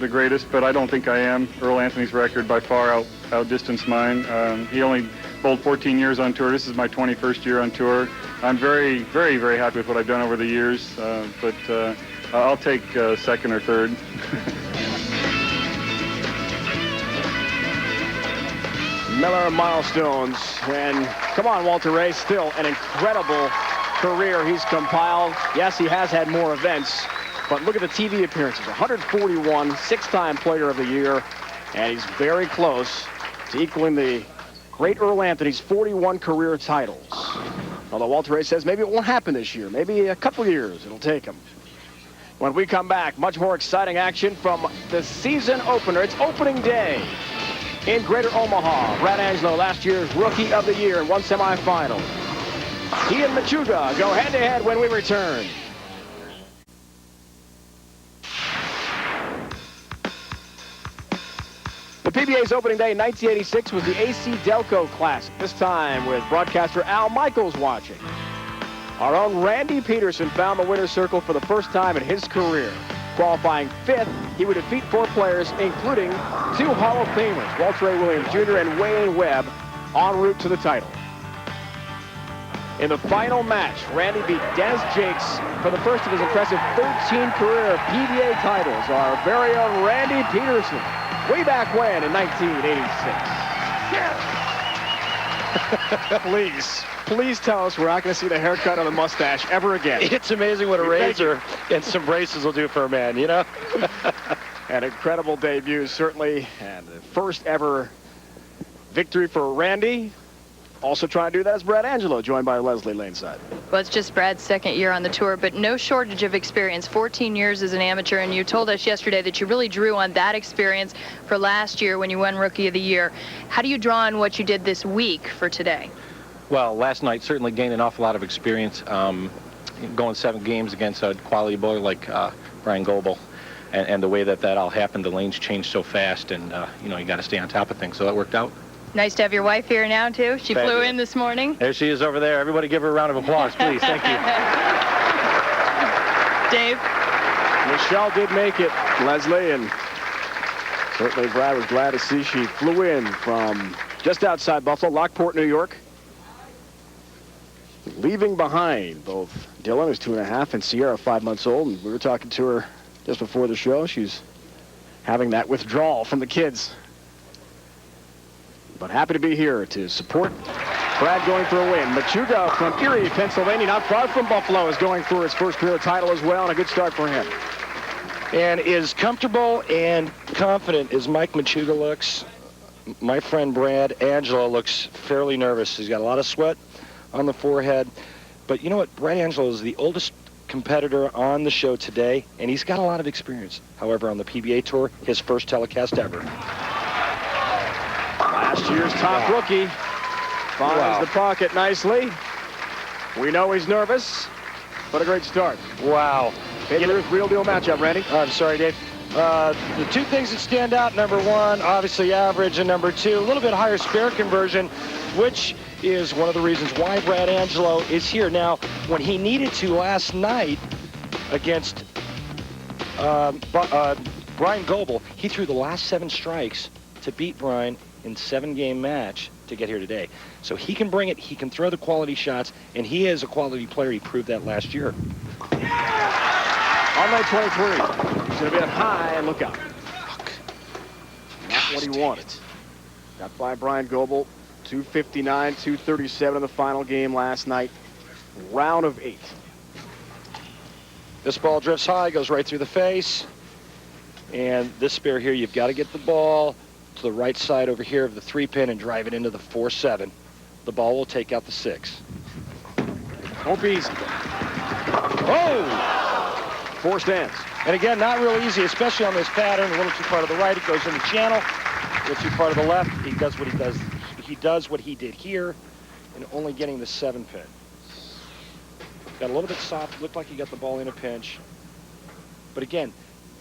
the greatest, but I don't think I am. Earl Anthony's record by far outdistanced mine. He only bowled 14 years on tour. This is my 21st year on tour. I'm very, very, very happy with what I've done over the years, but I'll take 2nd or 3rd. Miller milestones. And come on, Walter Ray, still an incredible career he's compiled. Yes, he has had more events, but look at the TV appearances. 141, six-time Player of the Year, and he's very close to equaling the great Earl Anthony's 41 career titles. Although Walter Ray says maybe it won't happen this year. Maybe a couple years it'll take him. When we come back, much more exciting action from the season opener. It's opening day in Greater Omaha. Brad Angelo, last year's Rookie of the Year in one semifinal. He and Machuga go head-to-head when we return. The PBA's opening day in 1986 was the AC Delco Classic, this time with broadcaster Al Michaels watching. Our own Randy Peterson found the winner's circle for the first time in his career. Qualifying fifth, he would defeat four players, including two Hall of Famers, Walter A. Williams Jr. and Wayne Webb, en route to the title. In the final match, Randy beat Dennis Jakes for the first of his impressive 13 career PBA titles. Our very own Randy Peterson, way back when in 1986. Please tell us we're not going to see the haircut on the mustache ever again. It's amazing what a razor and some braces will do for a man, you know? An incredible debut, certainly, and the first ever victory for Randy. Also trying to do that is Brad Angelo, joined by Leslie Laneside. Well, it's just Brad's second year on the tour, but no shortage of experience. 14 years as an amateur, and you told us yesterday that you really drew on that experience for last year when you won Rookie of the Year. How do you draw on what you did this week for today? Well, last night certainly gained an awful lot of experience, going 7 games against a quality bowler like Brian Goebel, and the way that all happened, the lanes changed so fast, and you know, you got to stay on top of things, so that worked out. Nice to have your wife here now, too. She flew in this morning. There she is over there. Everybody give her a round of applause, please. Thank you. Dave? Michelle did make it, Leslie, and certainly Brad was glad to see she flew in from just outside Buffalo, Lockport, New York. Leaving behind both Dylan, who's 2.5, and Sierra, 5 months old. And we were talking to her just before the show. She's having that withdrawal from the kids. But happy to be here to support Brad going for a win. Machuga from Erie, Pennsylvania, not far from Buffalo, is going for his first career title as well, and a good start for him. And as comfortable and confident as Mike Machuga looks, my friend Brad Angelo looks fairly nervous. He's got a lot of sweat on the forehead. But you know what? Brad Angelo is the oldest competitor on the show today, and he's got a lot of experience. However, on the PBA Tour, his first telecast ever. Last year's top rookie finds the pocket nicely. We know he's nervous, but a great start. Wow. Real deal matchup, Randy. I'm sorry, Dave. The two things that stand out, number one, obviously average, and number two, a little bit higher spare conversion, which is one of the reasons why Brad Angelo is here. Now, when he needed to last night against Brian Goebel, he threw the last 7 strikes to beat Brian in 7-game match to get here today. So he can bring it, he can throw the quality shots, and he is a quality player. He proved that last year. On line 23, he's going to be up high and look out. Not what he wanted. Got by Brian Goebel, 259, 237 in the final game last night. Round of 8. This ball drifts high, goes right through the face. And this spare here, you've got to get the ball to the right side over here of the 3-pin and drive it into the 4-7. The ball will take out the 6. Won't be easy. Oh! 4 stands. And again, not real easy, especially on this pattern. A little too far to the right, it goes in the channel. A little too far to the left, he does what he does. He does what he did here, and only getting the 7-pin. Got a little bit soft, looked like he got the ball in a pinch. But again,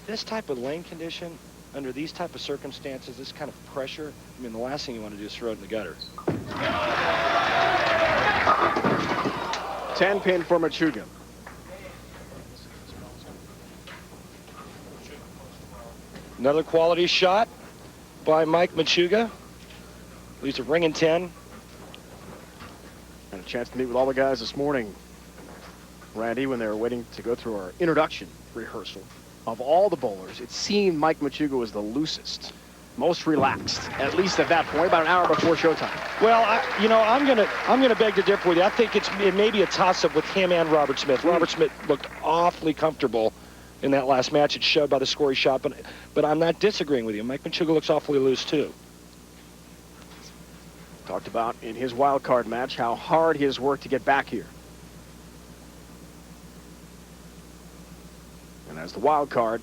this type of lane condition, under these type of circumstances, this kind of pressure, I mean, the last thing you want to do is throw it in the gutter. 10-pin for Machuga. Another quality shot by Mike Machuga. Leaves a ring in 10. Had a chance to meet with all the guys this morning, Randy, when they were waiting to go through our introduction rehearsal. Of all the bowlers, it seemed Mike Machuga was the loosest. most relaxed, at least at that point, about an hour before showtime. Well, I'm gonna beg to differ with you. I think it may be a toss-up with him and Robert Smith. Robert Smith looked awfully comfortable in that last match. It showed by the score he shot, but I'm not disagreeing with you. Mike Machuga looks awfully loose too. Talked about in his wild card match how hard he has worked to get back here. And as the wild card,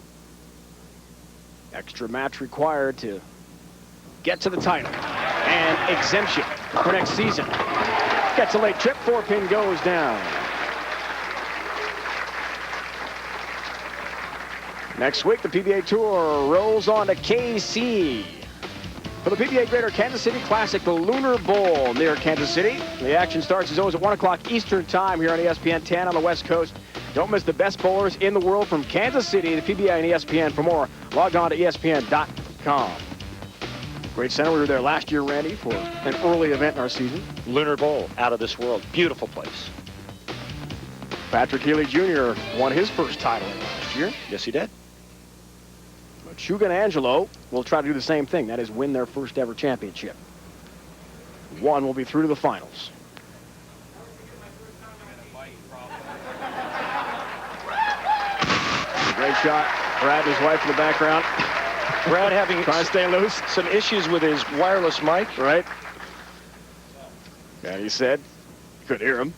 extra match required to get to the title and exemption for next season. Gets a late trip, 4-pin goes down. Next week, the PBA Tour rolls on to KC for the PBA Greater Kansas City Classic, the Lunar Bowl near Kansas City. The action starts as always at 1 o'clock Eastern Time here on ESPN 10 on the West Coast. Don't miss the best bowlers in the world from Kansas City, the PBA and ESPN. For more, log on to ESPN.com. Great center. We were there last year, Randy, for an early event in our season. Lunar Bowl, out of this world. Beautiful place. Patrick Healy Jr. won his first title last year. Yes, he did. Machuga and Angelo will try to do the same thing. That is win their first ever championship. One will be through to the finals. Great shot. Brad and his wife in the background. Brad having trying to stay loose. Some issues with his wireless mic. Right. And he said, you could hear him.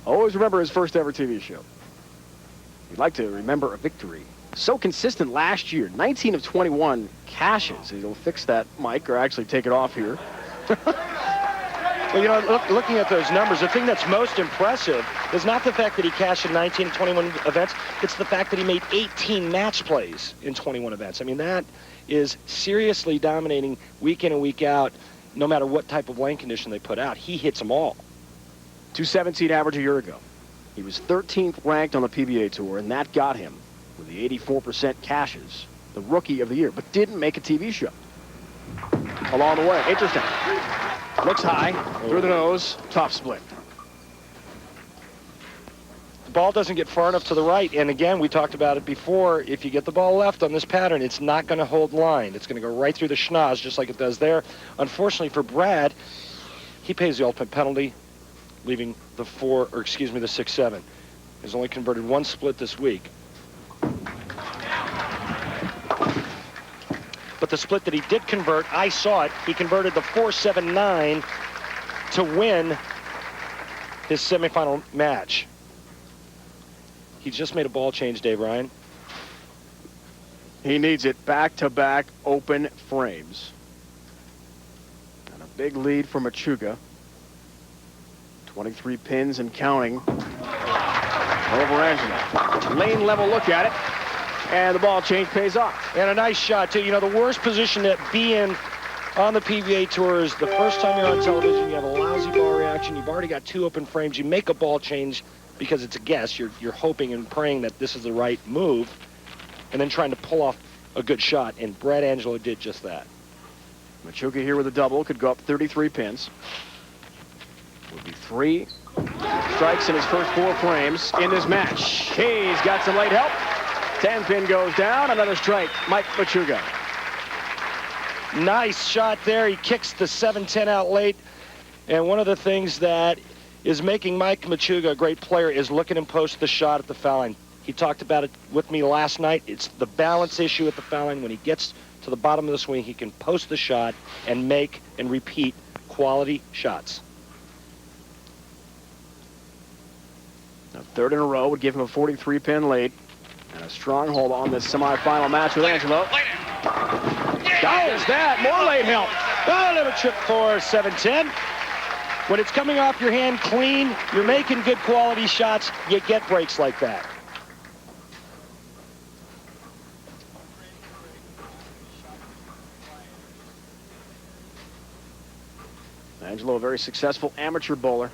Always remember his first ever TV show. You'd like to remember a victory. So consistent last year. 19 of 21 cashes. He'll fix that mic or actually take it off here. Well, looking at those numbers, the thing that's most impressive is not the fact that he cashed in 19 of 21 events. It's the fact that he made 18 match plays in 21 events. I mean, that is seriously dominating week in and week out, no matter what type of lane condition they put out. He hits them all. 217 average a year ago. He was 13th ranked on the PBA Tour, and that got him with the 84% cashes, the Rookie of the Year, but didn't make a TV show along the way. Interesting. Looks high, through the nose, top split. The ball doesn't get far enough to the right, and again, we talked about it before. If you get the ball left on this pattern, it's not going to hold line. It's going to go right through the schnoz, just like it does there. Unfortunately for Brad, he pays the ultimate penalty, leaving the 6-7. He's only converted one split this week. But the split that he did convert, I saw it. He converted the 4-7-9 to win his semifinal match. He just made a ball change, Dave Ryan. He needs it. Back-to-back open frames. And a big lead for Machuga. 23 pins and counting over Angelo. Lane level look at it. And the ball change pays off. And a nice shot, too. You know, the worst position to be in on the PBA Tour is the first time you're on television, you have a lousy ball reaction, you've already got 2 open frames, you make a ball change because it's a guess. You're hoping and praying that this is the right move, and then trying to pull off a good shot, and Brad Angelo did just that. Machuga here with a double, could go up 33 pins. Would be 3 strikes in his first 4 frames in this match. He's got some late help. 10-pin goes down, another strike, Mike Machuga. Nice shot there. He kicks the 7-10 out late. And one of the things that is making Mike Machuga a great player is looking and post the shot at the foul line. He talked about it with me last night. It's the balance issue at the foul line. When he gets to the bottom of the swing, he can post the shot and make and repeat quality shots. A third in a row would give him a 43-pin lead. And a stronghold on this semifinal match with Angelo. Does that. More late help. Oh, little trip for 7-10. When it's coming off your hand clean, you're making good quality shots, you get breaks like that. Angelo, a very successful amateur bowler.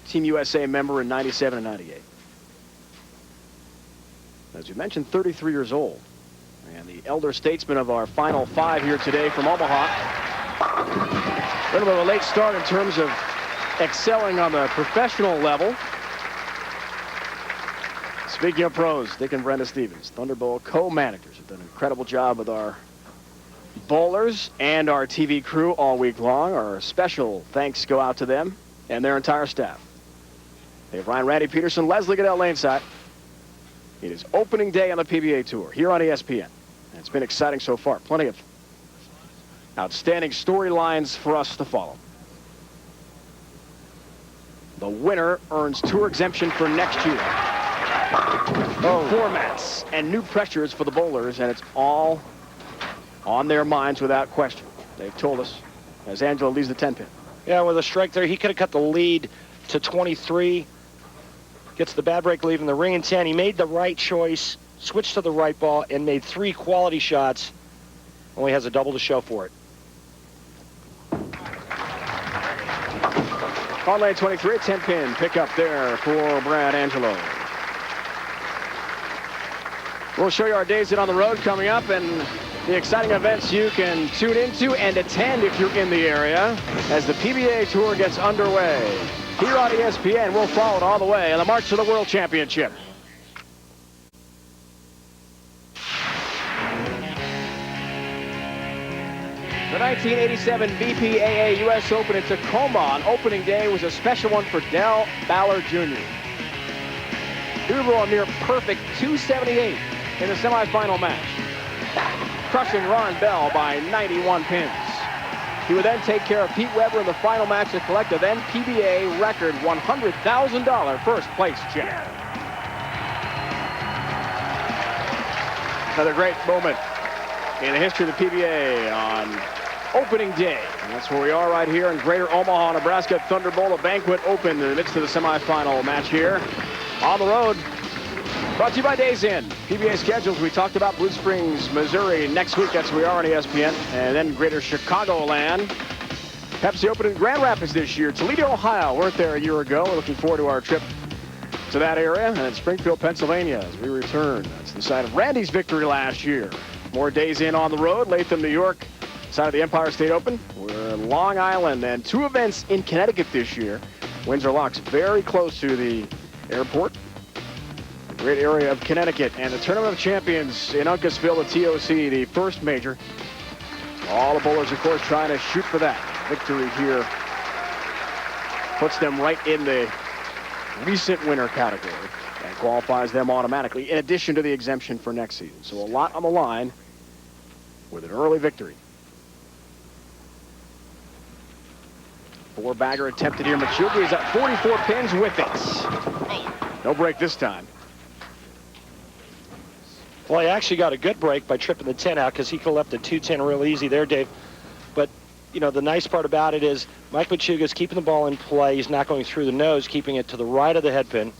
Team USA member in 97 and 98. As you mentioned, 33 years old. And the elder statesman of our final 5 here today from Omaha. A little bit of a late start in terms of excelling on the professional level. Speaking of pros, Dick and Brenda Stevens, Thunderbolt co-managers, have done an incredible job with our bowlers and our TV crew all week long. Our special thanks go out to them and their entire staff. They have Ryan Randy Peterson, Leslie Goodell Laneside. It is opening day on the PBA Tour here on ESPN. And it's been exciting so far. Plenty of outstanding storylines for us to follow. The winner earns tour exemption for next year. New formats and new pressures for the bowlers, and it's all on their minds without question. They've told us as Angelo leads the 10-pin. Yeah, with a strike there, he could have cut the lead to 23. Gets the bad break, leaving the ring in 10. He made the right choice, switched to the right ball, and made 3 quality shots. Only has a double to show for it. On lane 23, a 10-pin pickup there for Brad Angelo. We'll show you our days in on the road coming up and the exciting events you can tune into and attend if you're in the area as the PBA Tour gets underway. Here on ESPN, we'll follow it all the way in the march to the World Championship. The 1987 BPAA U.S. Open in Tacoma on opening day was a special one for Del Ballard Jr. He would roll a near perfect 278 in the semifinal match, crushing Ron Bell by 91 pins. He would then take care of Pete Weber in the final match to collect a then PBA record $100,000 first place check. Another great moment in the history of the PBA on opening day. And that's where we are right here in Greater Omaha, Nebraska. Thunderbolt, a Banquet Open in the midst of the semifinal match here. On the road, brought to you by Days Inn. PBA schedules, we talked about Blue Springs, Missouri next week. That's where we are on ESPN. And then Greater Chicagoland. Pepsi Open in Grand Rapids this year. Toledo, Ohio. Weren't there a year ago. We're looking forward to our trip to that area. And in Springfield, Pennsylvania as we return. That's the site of Randy's victory last year. More Days Inn on the road. Latham, New York, side of the Empire State Open. We're in Long Island and 2 events in Connecticut this year. Windsor Locks very close to the airport. A great area of Connecticut. And the Tournament of Champions in Uncasville, the TOC, the first major. All the bowlers, of course, trying to shoot for that. Victory here puts them right in the recent winner category and qualifies them automatically in addition to the exemption for next season. So a lot on the line with an early victory. 4-bagger attempted here. Machuga is at 44 pins with it. No break this time. Well, he actually got a good break by tripping the 10 out because he could have left the 210 real easy there, Dave. But, you know, the nice part about it is Mike Machuga is keeping the ball in play. He's not going through the nose, keeping it to the right of the head pin.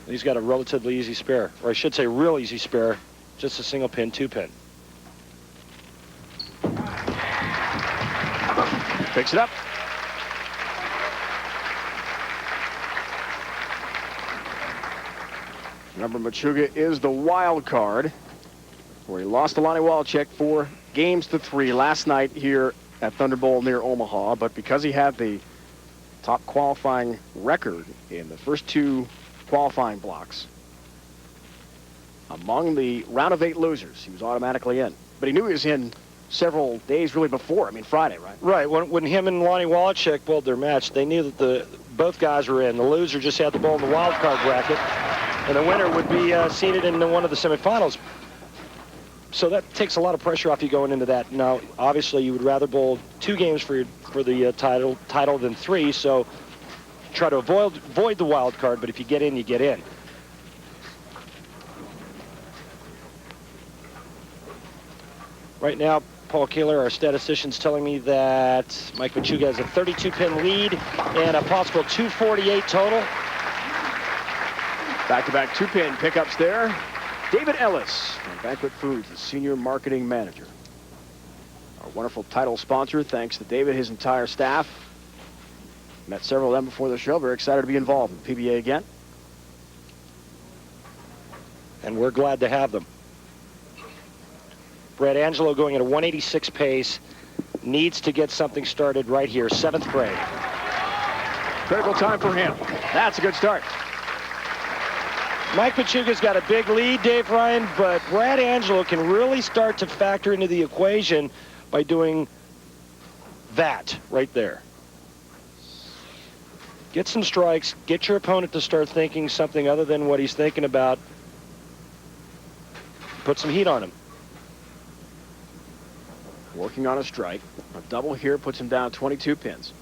He's got a relatively easy spare, or I should say real easy spare, just a single pin, 2-pin. Picks it up. Remember, Machuga is the wild card, where he lost to Lonnie Waliczek 4 games to 3 last night here at Thunderbolt near Omaha. But because he had the top qualifying record in the first 2 qualifying blocks, among the round of 8 losers, he was automatically in. But he knew he was in several days really before. I mean, Friday, right? Right. When him and Lonnie Waliczek bowled their match, they knew that both guys were in. The loser just had to bowl in the wild card bracket, and the winner would be seated in one of the semifinals. So that takes a lot of pressure off you going into that. Now, obviously, you would rather bowl 2 games for the title than 3. So try to avoid the wild card. But if you get in, you get in. Right now, Paul Kaler, our statistician's telling me that Mike Machuga has a 32-pin lead and a possible 248 total. Back-to-back 2-pin pickups there. David Ellis from Banquet Foods, the senior marketing manager. Our wonderful title sponsor. Thanks to David, his entire staff. Met several of them before the show. Very excited to be involved in PBA again. And we're glad to have them. Brad Angelo going at a 186 pace. Needs to get something started right here. 7th grade. Critical time for him. That's a good start. Mike Machuga's got a big lead, Dave Ryan, but Brad Angelo can really start to factor into the equation by doing that right there. Get some strikes, get your opponent to start thinking something other than what he's thinking about. Put some heat on him. Working on a strike. A double here puts him down 22 pins.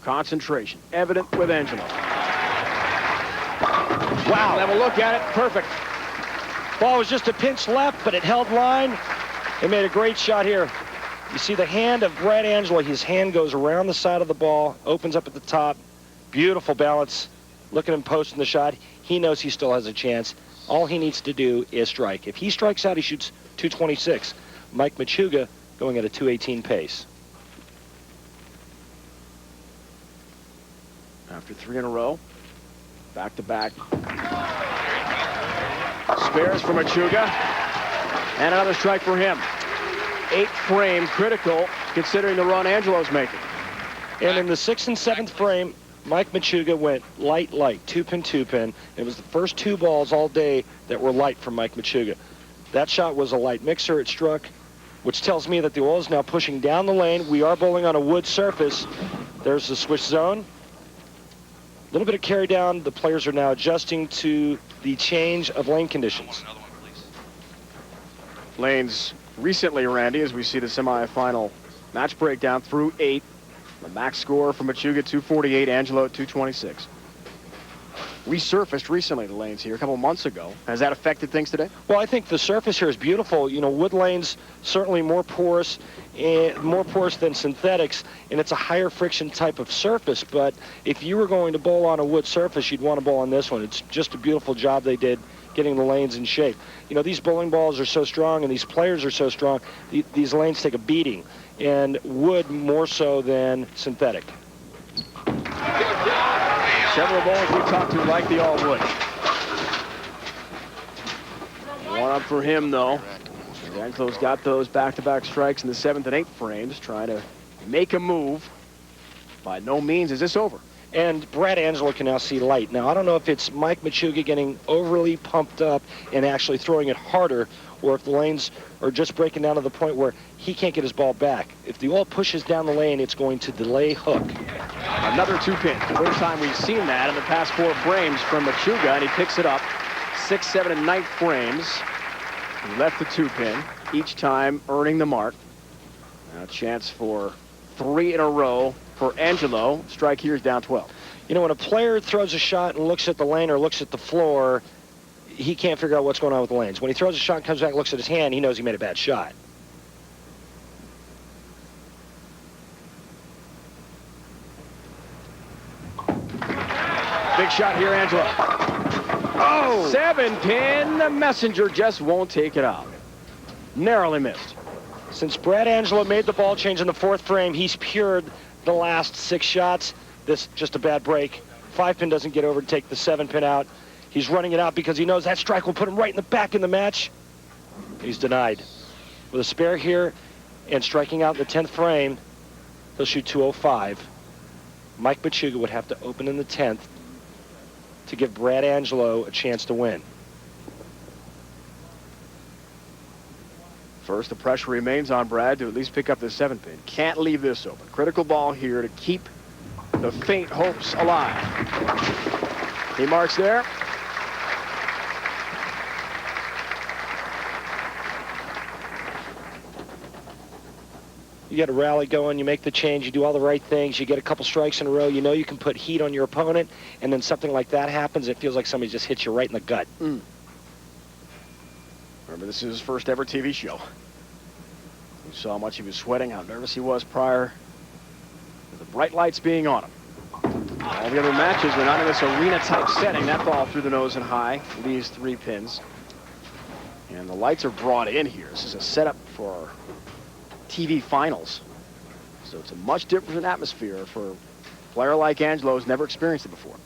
Concentration evident with Angelo. Wow, have a look at it. Perfect. Ball was just a pinch left, but it held line. They made a great shot here. You see the hand of Brad Angelo. His hand goes around the side of the ball, opens up at the top. Beautiful balance. Look at him posting the shot. He knows he still has a chance. All he needs to do is strike. If he strikes out, he shoots 226. Mike Machuga going at a 218 pace. After 3 in a row, back-to-back. Spares for Machuga, and another strike for him. 8 frames, critical considering the run Angelo's making. And in the 6th and 7th frame, Mike Machuga went light, 2-pin, 2-pin. It was the first 2 balls all day that were light from Mike Machuga. That shot was a light mixer. It struck, which tells me that the oil is now pushing down the lane. We are bowling on a wood surface. There's the switch zone. A little bit of carry down. The players are now adjusting to the change of lane conditions. Lanes recently, Randy, as we see the semifinal match breakdown through 8. The max score for Machuga, 248, Angelo at 226. Resurfaced recently, the lanes here, a couple months ago. Has that affected things today? Well, I think the surface here is beautiful. You know, wood lanes certainly more porous than synthetics, and it's a higher friction type of surface. But if you were going to bowl on a wood surface, you'd want to bowl on this one. It's just a beautiful job they did getting the lanes in shape. You know, these bowling balls are so strong and these players are so strong, these lanes take a beating, and wood more so than synthetic. Several bowlers we talked to like the all wood. One up for him, though. Angelo's got those back-to-back strikes in the 7th and 8th frames, trying to make a move. By no means is this over. And Brad Angelo can now see light. Now, I don't know if it's Mike Machuga getting overly pumped up and actually throwing it harder, or if the lanes are just breaking down to the point where he can't get his ball back. If the oil pushes down the lane, it's going to delay hook. Another 2-pin. First time we've seen that in the past 4 frames from Machuga, and he picks it up. 6th, 7th, and 9th frames. He left the 2-pin, each time earning the mark. Now a chance for 3 in a row for Angelo. Strike here is down 12. You know, when a player throws a shot and looks at the lane or looks at the floor, he can't figure out what's going on with the lanes. When he throws a shot and comes back and looks at his hand, he knows he made a bad shot. Big shot here, Angelo. Oh! 7-pin. The messenger just won't take it out. Narrowly missed. Since Brad Angelo made the ball change in the 4th frame, he's pured the last 6 shots. This just a bad break. 5-pin doesn't get over to take the 7-pin out. He's running it out because he knows that strike will put him right in the back in the match. He's denied. With a spare here and striking out in the 10th frame, he'll shoot 205. Mike Machuga would have to open in the 10th to give Brad Angelo a chance to win. First, the pressure remains on Brad to at least pick up the 7-pin. Can't leave this open. Critical ball here to keep the faint hopes alive. He marks there. You get a rally going, you make the change, you do all the right things, you get a couple strikes in a row, you know you can put heat on your opponent, and then something like that happens, it feels like somebody just hits you right in the gut. Remember, this is his first ever TV show. You saw how much he was sweating, how nervous he was prior to the bright lights being on him. All the other matches were not in this arena-type setting. That ball through the nose and high leaves 3 pins. And the lights are brought in here. This is a setup for TV finals. So it's a much different atmosphere for a player like Angelo who's never experienced it before.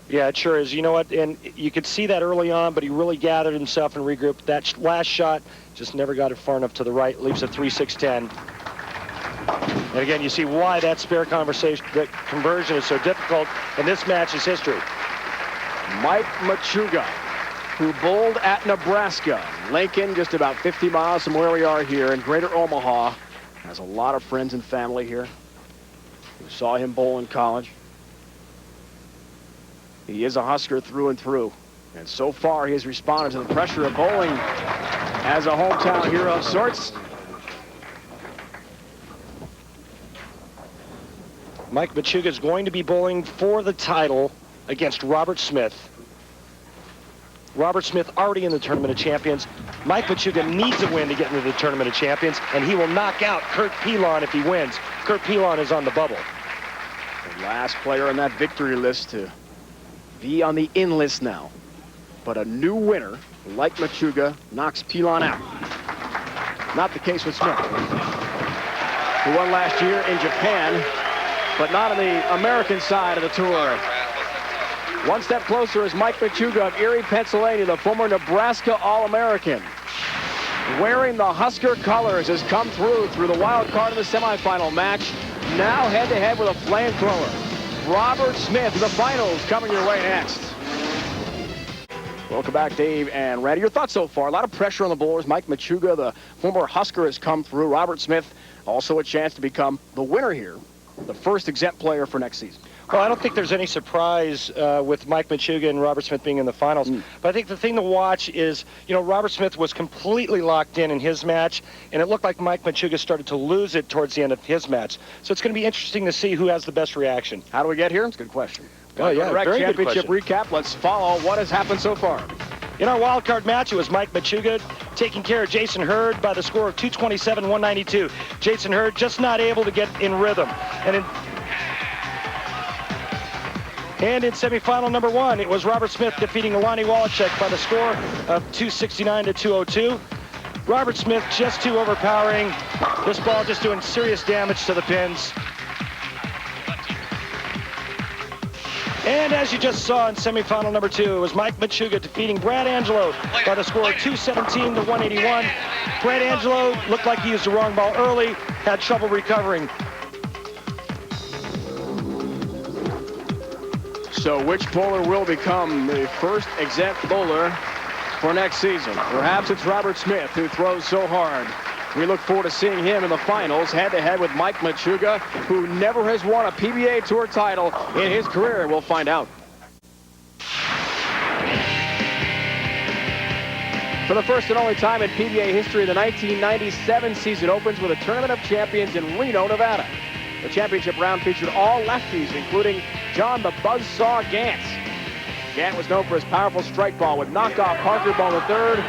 Yeah, it sure is. You know what? And you could see that early on, but he really gathered himself and regrouped. That last shot just never got it far enough to the right. Leaves a 3-6-10. And again, you see why that spare conversion is so difficult in this match's history. Mike Machuga, who bowled at Nebraska. Lincoln, just about 50 miles from where we are here in Greater Omaha. Has a lot of friends and family here who saw him bowl in college. He is a Husker through and through. And so far, he has responded to the pressure of bowling as a hometown hero of sorts. Mike Machuga is going to be bowling for the title against Robert Smith. Robert Smith already in the Tournament of Champions. Mike Machuga needs a win to get into the Tournament of Champions, and he will knock out Kurt Pelon if he wins. Kurt Pelon is on the bubble. The last player on that victory list to be on the in list now. But a new winner, like Machuga, knocks Pelon out. Not the case with Smith, who won last year in Japan, but not on the American side of the tour. One step closer is Mike Machuga of Erie, Pennsylvania, the former Nebraska All-American. Wearing the Husker colors has come through the wild card in the semifinal match. Now head-to-head with a flamethrower. Robert Smith in the finals coming your way next. Welcome back, Dave and Randy. Your thoughts so far? A lot of pressure on the bowlers. Mike Machuga, the former Husker, has come through. Robert Smith, also a chance to become the winner here, the first exempt player for next season. Well, I don't think there's any surprise with Mike Machuga and Robert Smith being in the finals. But I think the thing to watch is, Robert Smith was completely locked in his match, and it looked like Mike Machuga started to lose it towards the end of his match. So it's going to be interesting to see who has the best reaction. How do we get here? It's a good question. Oh, yeah, Direct very good championship question. recap. Let's follow what has happened so far. In our wild card match, it was Mike Machuga taking care of Jason Hurd by the score of 227-192. Jason Hurd just not able to get in rhythm. And in semifinal number 1, it was Robert Smith defeating Lonnie Waliczek by the score of 269-202. Robert Smith just too overpowering. This ball just doing serious damage to the pins. And as you just saw in semifinal number 2, it was Mike Machuga defeating Brad Angelo by the score of 217-181. Brad Angelo looked like he used the wrong ball early, had trouble recovering. So which bowler will become the first exempt bowler for next season? Perhaps it's Robert Smith, who throws so hard. We look forward to seeing him in the finals, head-to-head with Mike Machuga, who never has won a PBA Tour title in his career. We'll find out. For the first and only time in PBA history, the 1997 season opens with a Tournament of Champions in Reno, Nevada. The championship round featured all lefties, including John the Buzzsaw Gant. Gant was known for his powerful strike ball, would knock off Parker Ball III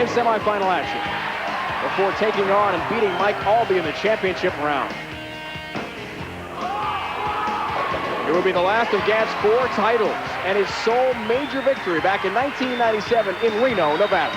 in semifinal action before taking on and beating Mike Albee in the championship round. It would be the last of Gant's 4 titles and his sole major victory back in 1997 in Reno, Nevada.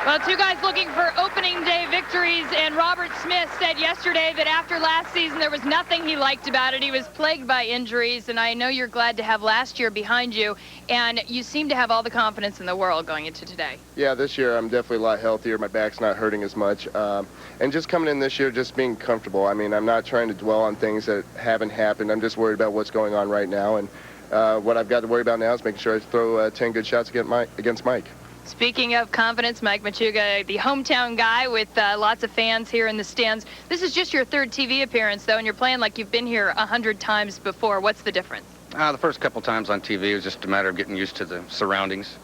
Well, two guys looking for opening day victories, and Robert Smith said yesterday that after last season there was nothing he liked about it. He was plagued by injuries, and I know you're glad to have last year behind you, and you seem to have all the confidence in the world going into today. Yeah, this year I'm definitely a lot healthier. My back's not hurting as much. And just coming in this year, just being comfortable. I mean, I'm not trying to dwell on things that haven't happened. I'm just worried about what's going on right now, and what I've got to worry about now is making sure I throw 10 good shots against Mike. Speaking of confidence, Mike Machuga, the hometown guy with lots of fans here in the stands. This is just your 3rd TV appearance, though, and you're playing like you've been here 100 times before. What's the difference? The first couple times on TV, it was just a matter of getting used to the surroundings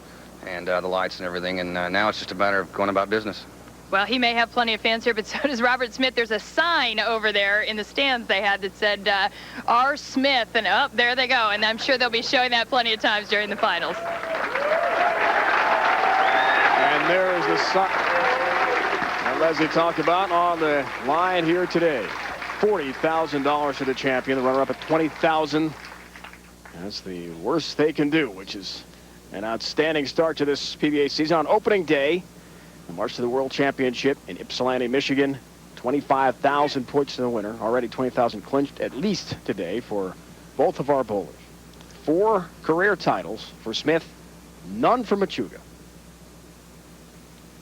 and the lights and everything, and now it's just a matter of going about business. Well, he may have plenty of fans here, but so does Robert Smith. There's a sign over there in the stands they had that said, R. Smith, and there they go, and I'm sure they'll be showing that plenty of times during the finals. And there's the sign that Leslie talked about on the line here today. $40,000 to the champion, the runner-up at $20,000. That's the worst they can do, which is an outstanding start to this PBA season. On opening day, the march to the World Championship in Ypsilanti, Michigan. 25,000 points to the winner. Already 20,000 clinched at least today for both of our bowlers. 4 career titles for Smith, none for Machuga.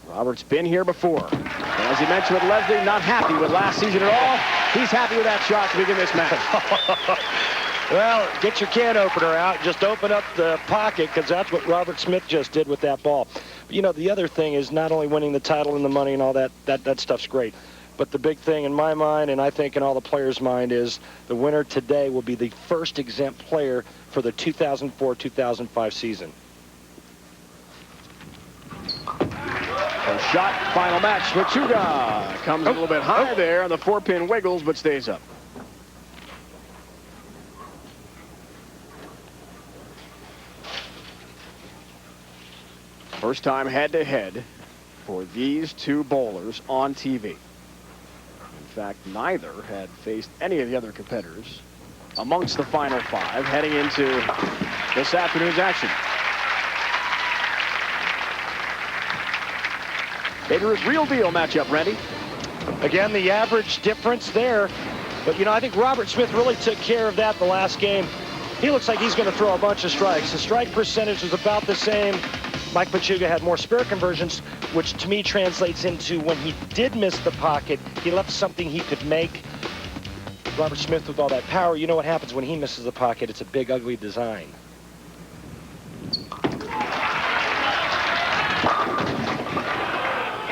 Robert's been here before. As he mentioned with Leslie, not happy with last season at all. He's happy with that shot to begin this match. Well, get your can opener out. Just open up the pocket, because that's what Robert Smith just did with that ball. But, you know, the other thing is not only winning the title and the money and all that stuff's great. But the big thing in my mind, and I think in all the players' mind, is the winner today will be the first exempt player for the 2004-2005 season. First shot, final match. Machuga comes a little bit high there on the 4-pin wiggles, but stays up. First time head-to-head for these two bowlers on TV. In fact, neither had faced any of the other competitors amongst the final 5 heading into this afternoon's action. Dangerous real deal matchup, Randy. Again, the average difference there. But, you know, I think Robert Smith really took care of that the last game. He looks like he's going to throw a bunch of strikes. The strike percentage was about the same. Mike Machuga had more spare conversions, which to me translates into when he did miss the pocket, he left something he could make. Robert Smith with all that power, you know what happens when he misses the pocket? It's a big, ugly design.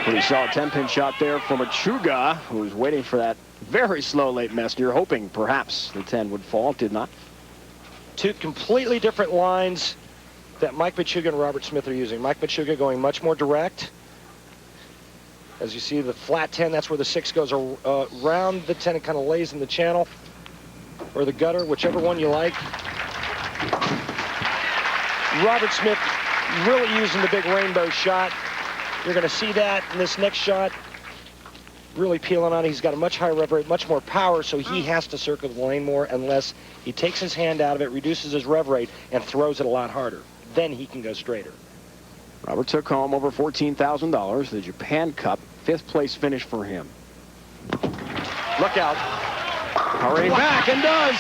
Pretty solid 10-pin shot there from Machuga, who's waiting for that very slow late messenger, hoping perhaps the 10 would fall. Did not. Two completely different lines that Mike Machuga and Robert Smith are using. Mike Machuga going much more direct. As you see, the flat 10, that's where the 6 goes around the 10 and kind of lays in the channel or the gutter, whichever one you like. Robert Smith really using the big rainbow shot. You're going to see that in this next shot. Really peeling on. He's got a much higher rev rate, much more power, so he has to circle the lane more unless he takes his hand out of it, reduces his rev rate, and throws it a lot harder. Then he can go straighter. Robert took home over $14,000, the Japan Cup, 5th place finish for him. Look out. Hurrying back, and does.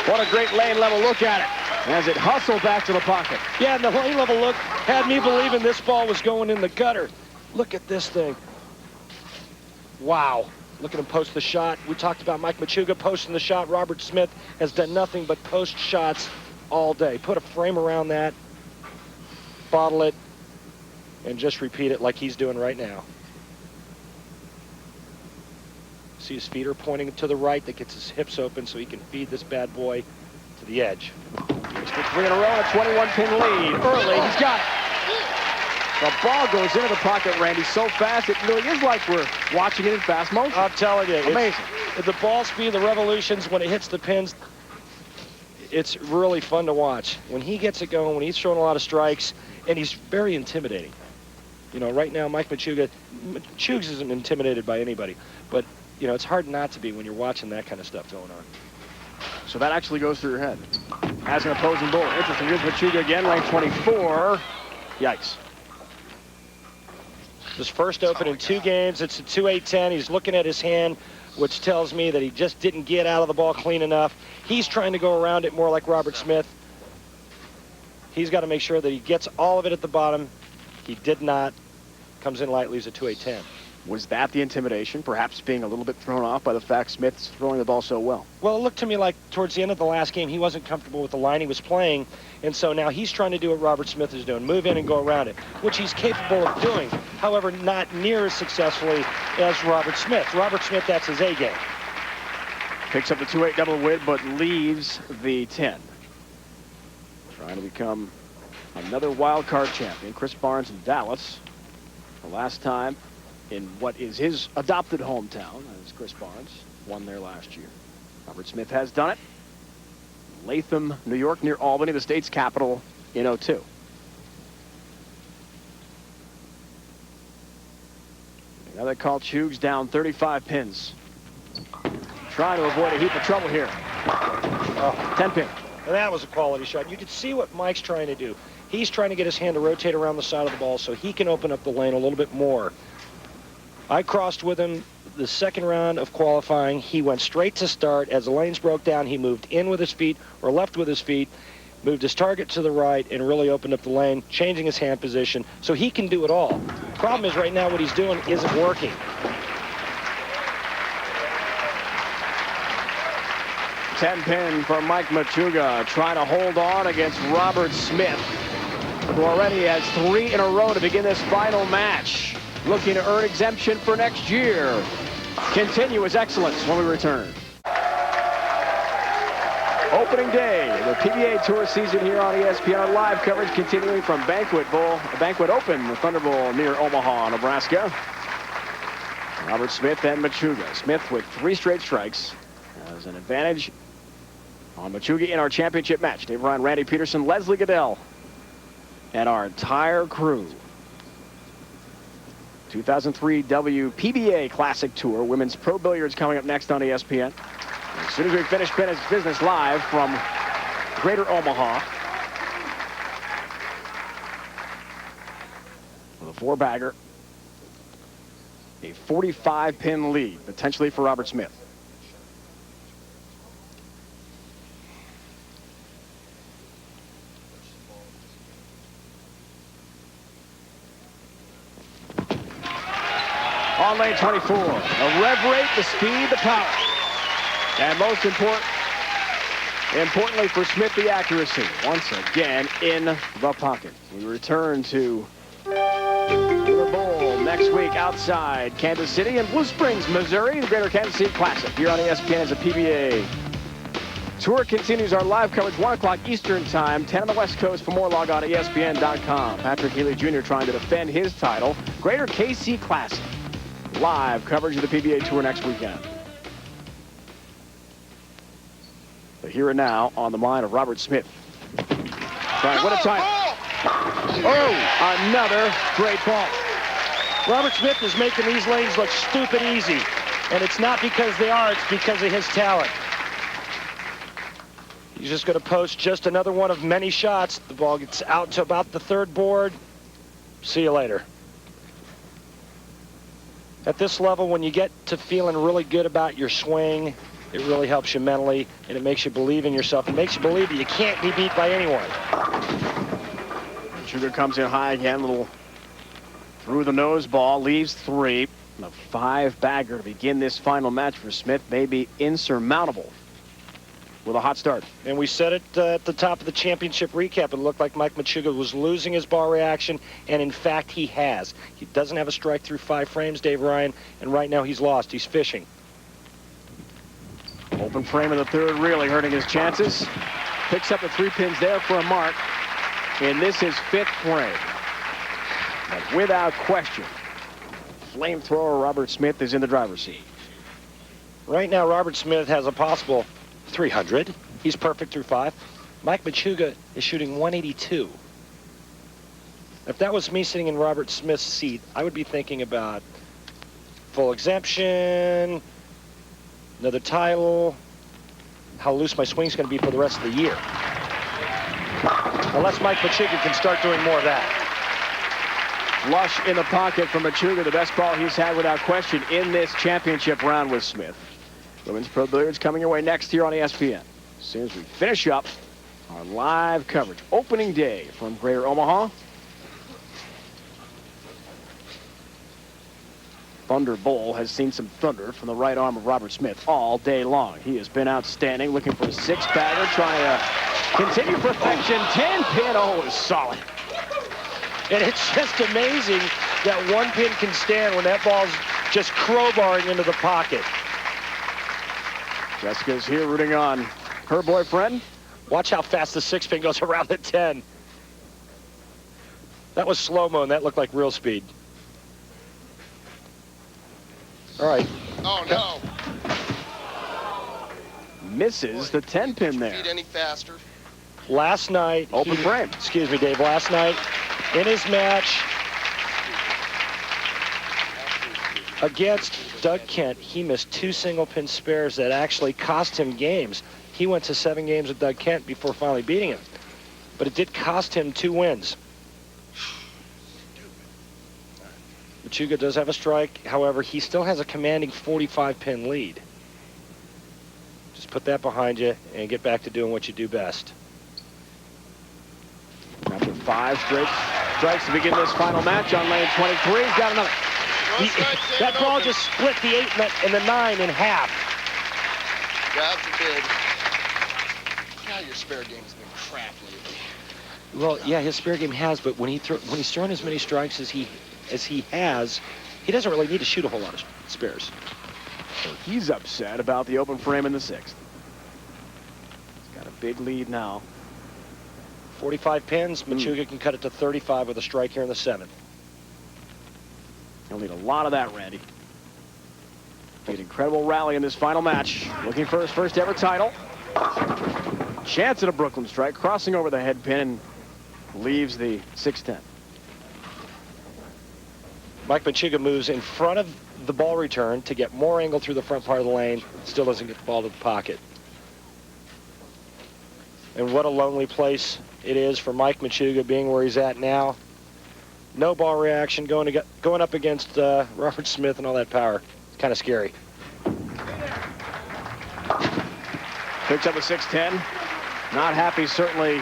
What a great lane level look at it as it hustled back to the pocket. Yeah, and the lane level look had me believing this ball was going in the gutter. Look at this thing. Wow. Look at him post the shot. We talked about Mike Machuga posting the shot. Robert Smith has done nothing but post shots all day. Put a frame around that, bottle it, and just repeat it like he's doing right now. See his feet are pointing to the right. That gets his hips open so he can feed this bad boy to the edge. He's for 3 in a row and a 21-pin lead. Early, he's got it. The ball goes into the pocket, Randy, so fast it really is like we're watching it in fast motion. I'm telling you. Amazing. The ball speed, the revolutions, when it hits the pins, it's really fun to watch. When he gets it going, when he's throwing a lot of strikes, and he's very intimidating. You know, right now, Mike Machuga isn't intimidated by anybody. But, you know, it's hard not to be when you're watching that kind of stuff going on. So that actually goes through your head. As an opposing bowler. Interesting. Here's Machuga again, lane 24. Yikes. His first open in 2 games. It's a 2-8-10. He's looking at his hand, which tells me that he just didn't get out of the ball clean enough. He's trying to go around it more like Robert Smith. He's got to make sure that he gets all of it at the bottom. He did not. Comes in light, leaves a 2-8-10. Was that the intimidation? Perhaps being a little bit thrown off by the fact Smith's throwing the ball so well? Well, it looked to me like towards the end of the last game, he wasn't comfortable with the line he was playing. And so now he's trying to do what Robert Smith is doing, move in and go around it, which he's capable of doing. However, not near as successfully as Robert Smith. Robert Smith, that's his A game. Picks up the 2-8 double win, but leaves the 10. Trying to become another wild card champion. Chris Barnes in Dallas. The last time in what is his adopted hometown, as Chris Barnes won there last year. Robert Smith has done it. Latham, New York, near Albany, the state's capital, in 2002. Another call. Chugs down 35 pins. Trying to avoid a heap of trouble here. 10 pin. And that was a quality shot. You could see what Mike's trying to do. He's trying to get his hand to rotate around the side of the ball so he can open up the lane a little bit more. I crossed with him the second round of qualifying. He went straight to start. As the lanes broke down, he moved in with his feet or left with his feet. moved his target to the right, and really opened up the lane, changing his hand position, so he can do it all. Problem is right now what he's doing isn't working. 10-pin for Mike Machuga, trying to hold on against Robert Smith, who already has 3 in a row to begin this final match. Looking to earn exemption for next year. Continue his excellence when we return. Opening day of the PBA Tour season here on ESPN. Our live coverage continuing from Banquet Open, the Thunder Bowl near Omaha, Nebraska. Robert Smith and Machuga. Smith with 3 straight strikes has an advantage on Machuga in our championship match. Dave Ryan, Randy Peterson, Leslie Goodell, and our entire crew. 2003 WPBA Classic Tour Women's Pro Billiards coming up next on ESPN. As soon as we finish business live from Greater Omaha. With a 4-bagger. A 45-pin lead, potentially for Robert Smith. On lane 24, the rev rate, the speed, the power. And most importantly for Smith, the accuracy. Once again in the pocket. We return to the Bowl next week outside Kansas City and Blue Springs, Missouri, the Greater Kansas City Classic. Here on ESPN as a PBA Tour continues. Our live coverage 1 o'clock Eastern time, 10 on the West Coast. For more, log on to ESPN.com. Patrick Healy Jr. trying to defend his title. Greater KC Classic. Live coverage of the PBA Tour next weekend. But here and now on the mind of Robert Smith. Trying, what a time. Oh, another great ball. Robert Smith is making these lanes look stupid easy. And it's not because they are, it's because of his talent. He's just going to post just another one of many shots. The ball gets out to about the 3rd board. See you later. At this level, when you get to feeling really good about your swing, it really helps you mentally, and it makes you believe in yourself. It makes you believe that you can't be beat by anyone. Sugar comes in high again, little through the nose ball, leaves 3. And a 5-bagger to begin this final match for Smith may be insurmountable with a hot start. And we said it at the top of the championship recap. It looked like Mike Machuga was losing his ball reaction, and in fact he has. He doesn't have a strike through 5 frames, Dave Ryan, and right now he's lost. He's fishing. Open frame in the 3rd, really hurting his chances. Picks up the 3 pins there for a mark. And this is 5th frame. But without question, flamethrower Robert Smith is in the driver's seat. Right now, Robert Smith has a possible 300. He's perfect through 5. Mike Machuga is shooting 182. If that was me sitting in Robert Smith's seat, I would be thinking about full exemption, another title, how loose my swing's going to be for the rest of the year. Unless Mike Machuga can start doing more of that. Flush in the pocket from Machuga, the best ball he's had without question in this championship round with Smith. Women's Pro Billiards coming your way next here on ESPN. As soon as we finish up our live coverage. Opening day from Greater Omaha. Thunder Bowl has seen some thunder from the right arm of Robert Smith all day long. He has been outstanding, looking for a 6-bagger, trying to continue perfection. 10-pin, oh, is solid. And it's just amazing that 1 pin can stand when that ball's just crowbarring into the pocket. Jessica's here rooting on her boyfriend. Watch how fast the 6-pin goes around the 10. That was slow-mo, and that looked like real speed. All right. Oh, no. Misses the 10-pin there. Speed any faster. Last night... Open frame. Excuse me, Dave. Last night, in his match against Doug Kent, he missed 2 single-pin spares that actually cost him games. He went to 7 games with Doug Kent before finally beating him. But it did cost him 2 wins. Machuga does have a strike. However, he still has a commanding 45-pin lead. Just put that behind you and get back to doing what you do best. After 5 straight strikes to begin this final match on lane 23. He's got another. That ball just split the 8 and the 9 in half. God forbid. God, your spare game's been crap lately. Well, yeah, his spare game has, but when he's throwing as many strikes as he has, he doesn't really need to shoot a whole lot of spares. So he's upset about the open frame in the 6th. He's got a big lead now. 45 pins. Machuga can cut it to 35 with a strike here in the 7th. He'll need a lot of that, Randy. An incredible rally in this final match. Looking for his first ever title. Chance at a Brooklyn strike, crossing over the head pin and leaves the 6-10. Mike Machuga moves in front of the ball return to get more angle through the front part of the lane. Still doesn't get the ball to the pocket. And what a lonely place it is for Mike Machuga being where he's at now. No ball reaction, going up against Robert Smith and all that power. It's kind of scary. Picks up a 6-10. Not happy, certainly,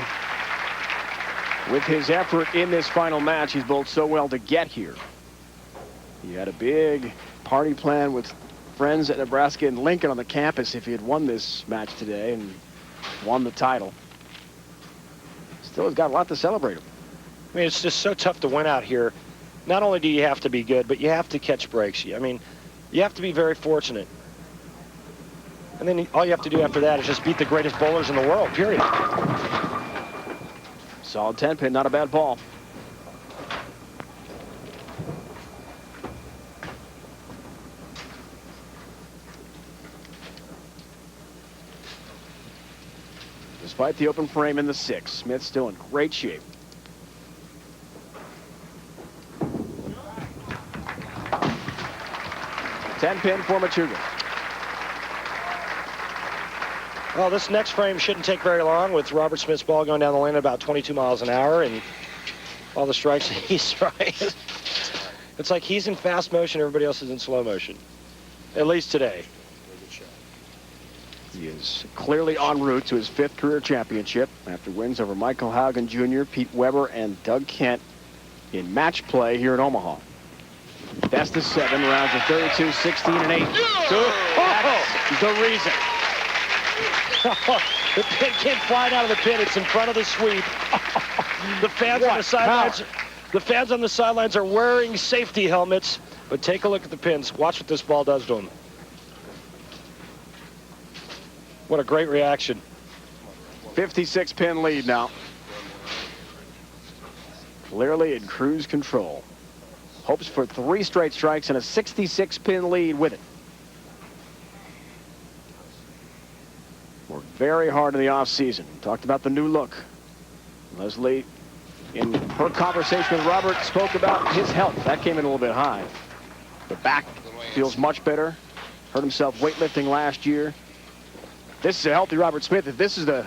with his effort in this final match. He's bowled so well to get here. He had a big party plan with friends at Nebraska and Lincoln on the campus if he had won this match today and won the title. Still has got a lot to celebrate him. I mean, it's just so tough to win out here. Not only do you have to be good, but you have to catch breaks. I mean, you have to be very fortunate. And then all you have to do after that is just beat the greatest bowlers in the world, period. Solid 10-pin, not a bad ball. Despite the open frame in the 6, Smith's still in great shape. Ten-pin for Machuga. Well, this next frame shouldn't take very long with Robert Smith's ball going down the lane at about 22 miles an hour and all the strikes he's throwing. It's like he's in fast motion, everybody else is in slow motion. At least today. He is clearly en route to his 5th career championship after wins over Michael Haugen Jr., Pete Weber, and Doug Kent in match play here in Omaha. Best of 7, rounds of 32, 16, and 8. That's the reason. The pin came flying out of the pin. It's in front of the sweep. The fans on the sidelines. The fans on the sidelines are wearing safety helmets. But take a look at the pins. Watch what this ball does to them. What a great reaction. 56-pin lead now. Clearly in cruise control. Hopes for 3 straight strikes and a 66-pin lead with it. Worked very hard in the offseason. Talked about the new look. Leslie, in her conversation with Robert, spoke about his health. That came in a little bit high. The back feels much better. Hurt himself weightlifting last year. This is a healthy Robert Smith. If this is the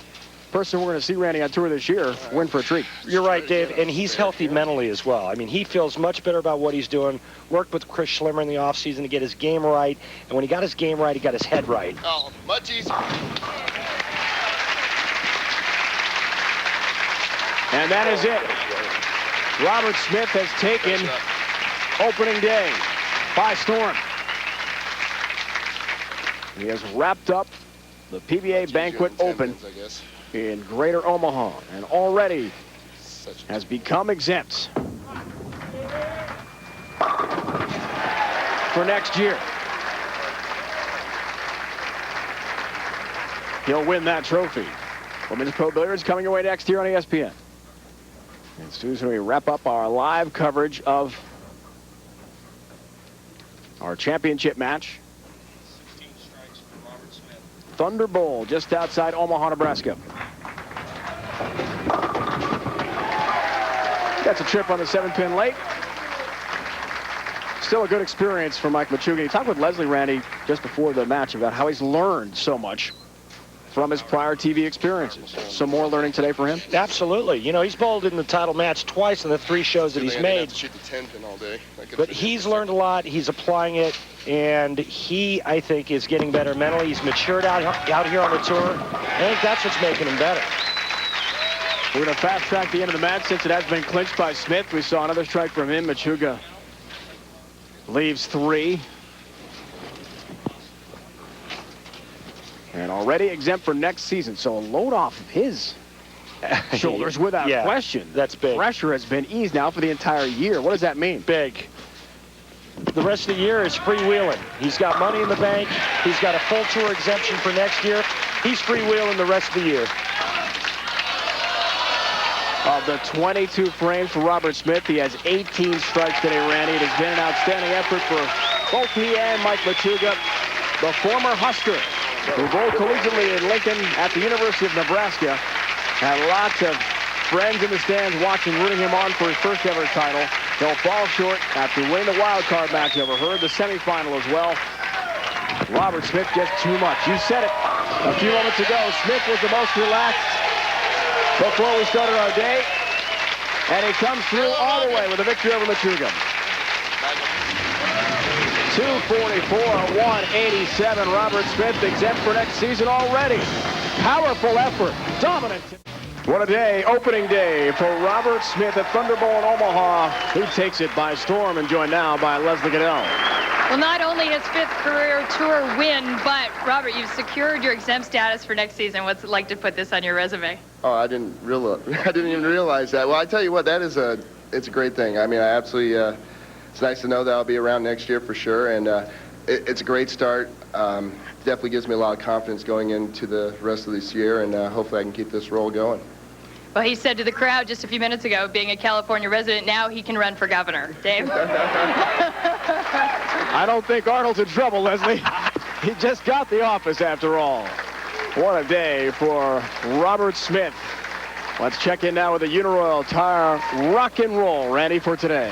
person we're going to see, Randy, on tour this year, win for a treat. You're right, Dave, and he's healthy mentally as well. I mean, he feels much better about what he's doing. Worked with Chris Schlimmer in the offseason to get his game right, and when he got his game right, he got his head right. Oh, much easier. And that is it. Robert Smith has taken opening day by storm. He has wrapped up the PBA Banquet Open in Greater Omaha and already has become exempt for next year. He'll win that trophy. Women's Pro Billiards coming your way next year on ESPN. And as soon as we wrap up our live coverage of our championship match, Thunder Bowl just outside Omaha, Nebraska. That's a trip on the 7-pin late. Still a good experience for Mike Machuga. He talked with Leslie, Randy, just before the match about how he's learned so much from his prior TV experiences. Some more learning today for him? Absolutely. You know, he's bowled in the title match twice in the 3 shows that he's made. Shoot the 10-pin all day. But he's learned a lot. He's applying it. And he, I think, is getting better mentally. He's matured out here on the tour. I think that's what's making him better. We're going to fast track the end of the match since it has been clinched by Smith. We saw another strike from him. Machuga leaves 3. And already exempt for next season. So a load off of his shoulders without question. That's big. Pressure has been eased now for the entire year. What does that mean? Big. The rest of the year is freewheeling. He's got money in the bank. He's got a full tour exemption for next year. He's freewheeling the rest of the year. Of the 22 frames for Robert Smith, he has 18 strikes today, Randy. It has been an outstanding effort for both he and Mike Machuga, the former Husker, who bowled collegiately in Lincoln at the University of Nebraska. Had lots of friends in the stands watching, rooting him on for his first ever title. He'll fall short after winning the wild card match over Hurd, the semifinal as well. Robert Smith just too much. You said it a few moments ago. Smith was the most relaxed before we started our day, and he comes through all the way with a victory over Machuga. 244, 187. Robert Smith exempt for next season already. Powerful effort, dominant. What a day, opening day for Robert Smith at Thunderbowl in Omaha. He takes it by storm and joined now by Leslie Goodell. Well, not only his 5th career tour win, but Robert, you've secured your exempt status for next season. What's it like to put this on your resume? Oh, I didn't even realize that. Well, I tell you what, it's a great thing. I mean, I absolutely, it's nice to know that I'll be around next year for sure, and it's a great start. Definitely gives me a lot of confidence going into the rest of this year, and hopefully I can keep this roll going. Well, he said to the crowd just a few minutes ago, being a California resident, now he can run for governor. Dave? I don't think Arnold's in trouble, Leslie. He just got the office after all. What a day for Robert Smith. Let's check in now with the Uniroyal Tire Rock and Roll, Randy, for today.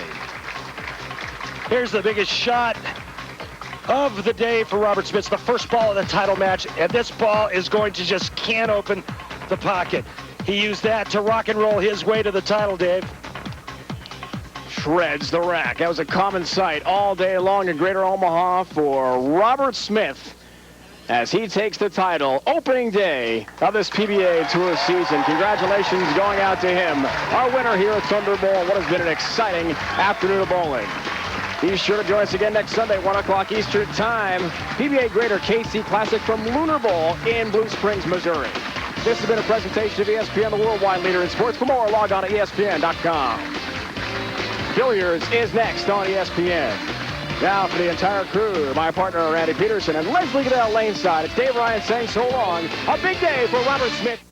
Here's the biggest shot of the day for Robert Smith. It's the first ball of the title match, and this ball is going to just can open the pocket. He used that to rock and roll his way to the title, Dave. Shreds the rack. That was a common sight all day long in Greater Omaha for Robert Smith as he takes the title opening day of this PBA Tour season. Congratulations going out to him, our winner here at Thunderbowl. What has been an exciting afternoon of bowling. Be sure to join us again next Sunday, 1 o'clock Eastern Time. PBA Greater KC Classic from Lunar Bowl in Blue Springs, Missouri. This has been a presentation of ESPN, the worldwide leader in sports. For more, log on to ESPN.com. Billiards is next on ESPN. Now for the entire crew, my partner Randy Peterson and Leslie Goodell Laneside. It's Dave Ryan saying so long. A big day for Robert Smith.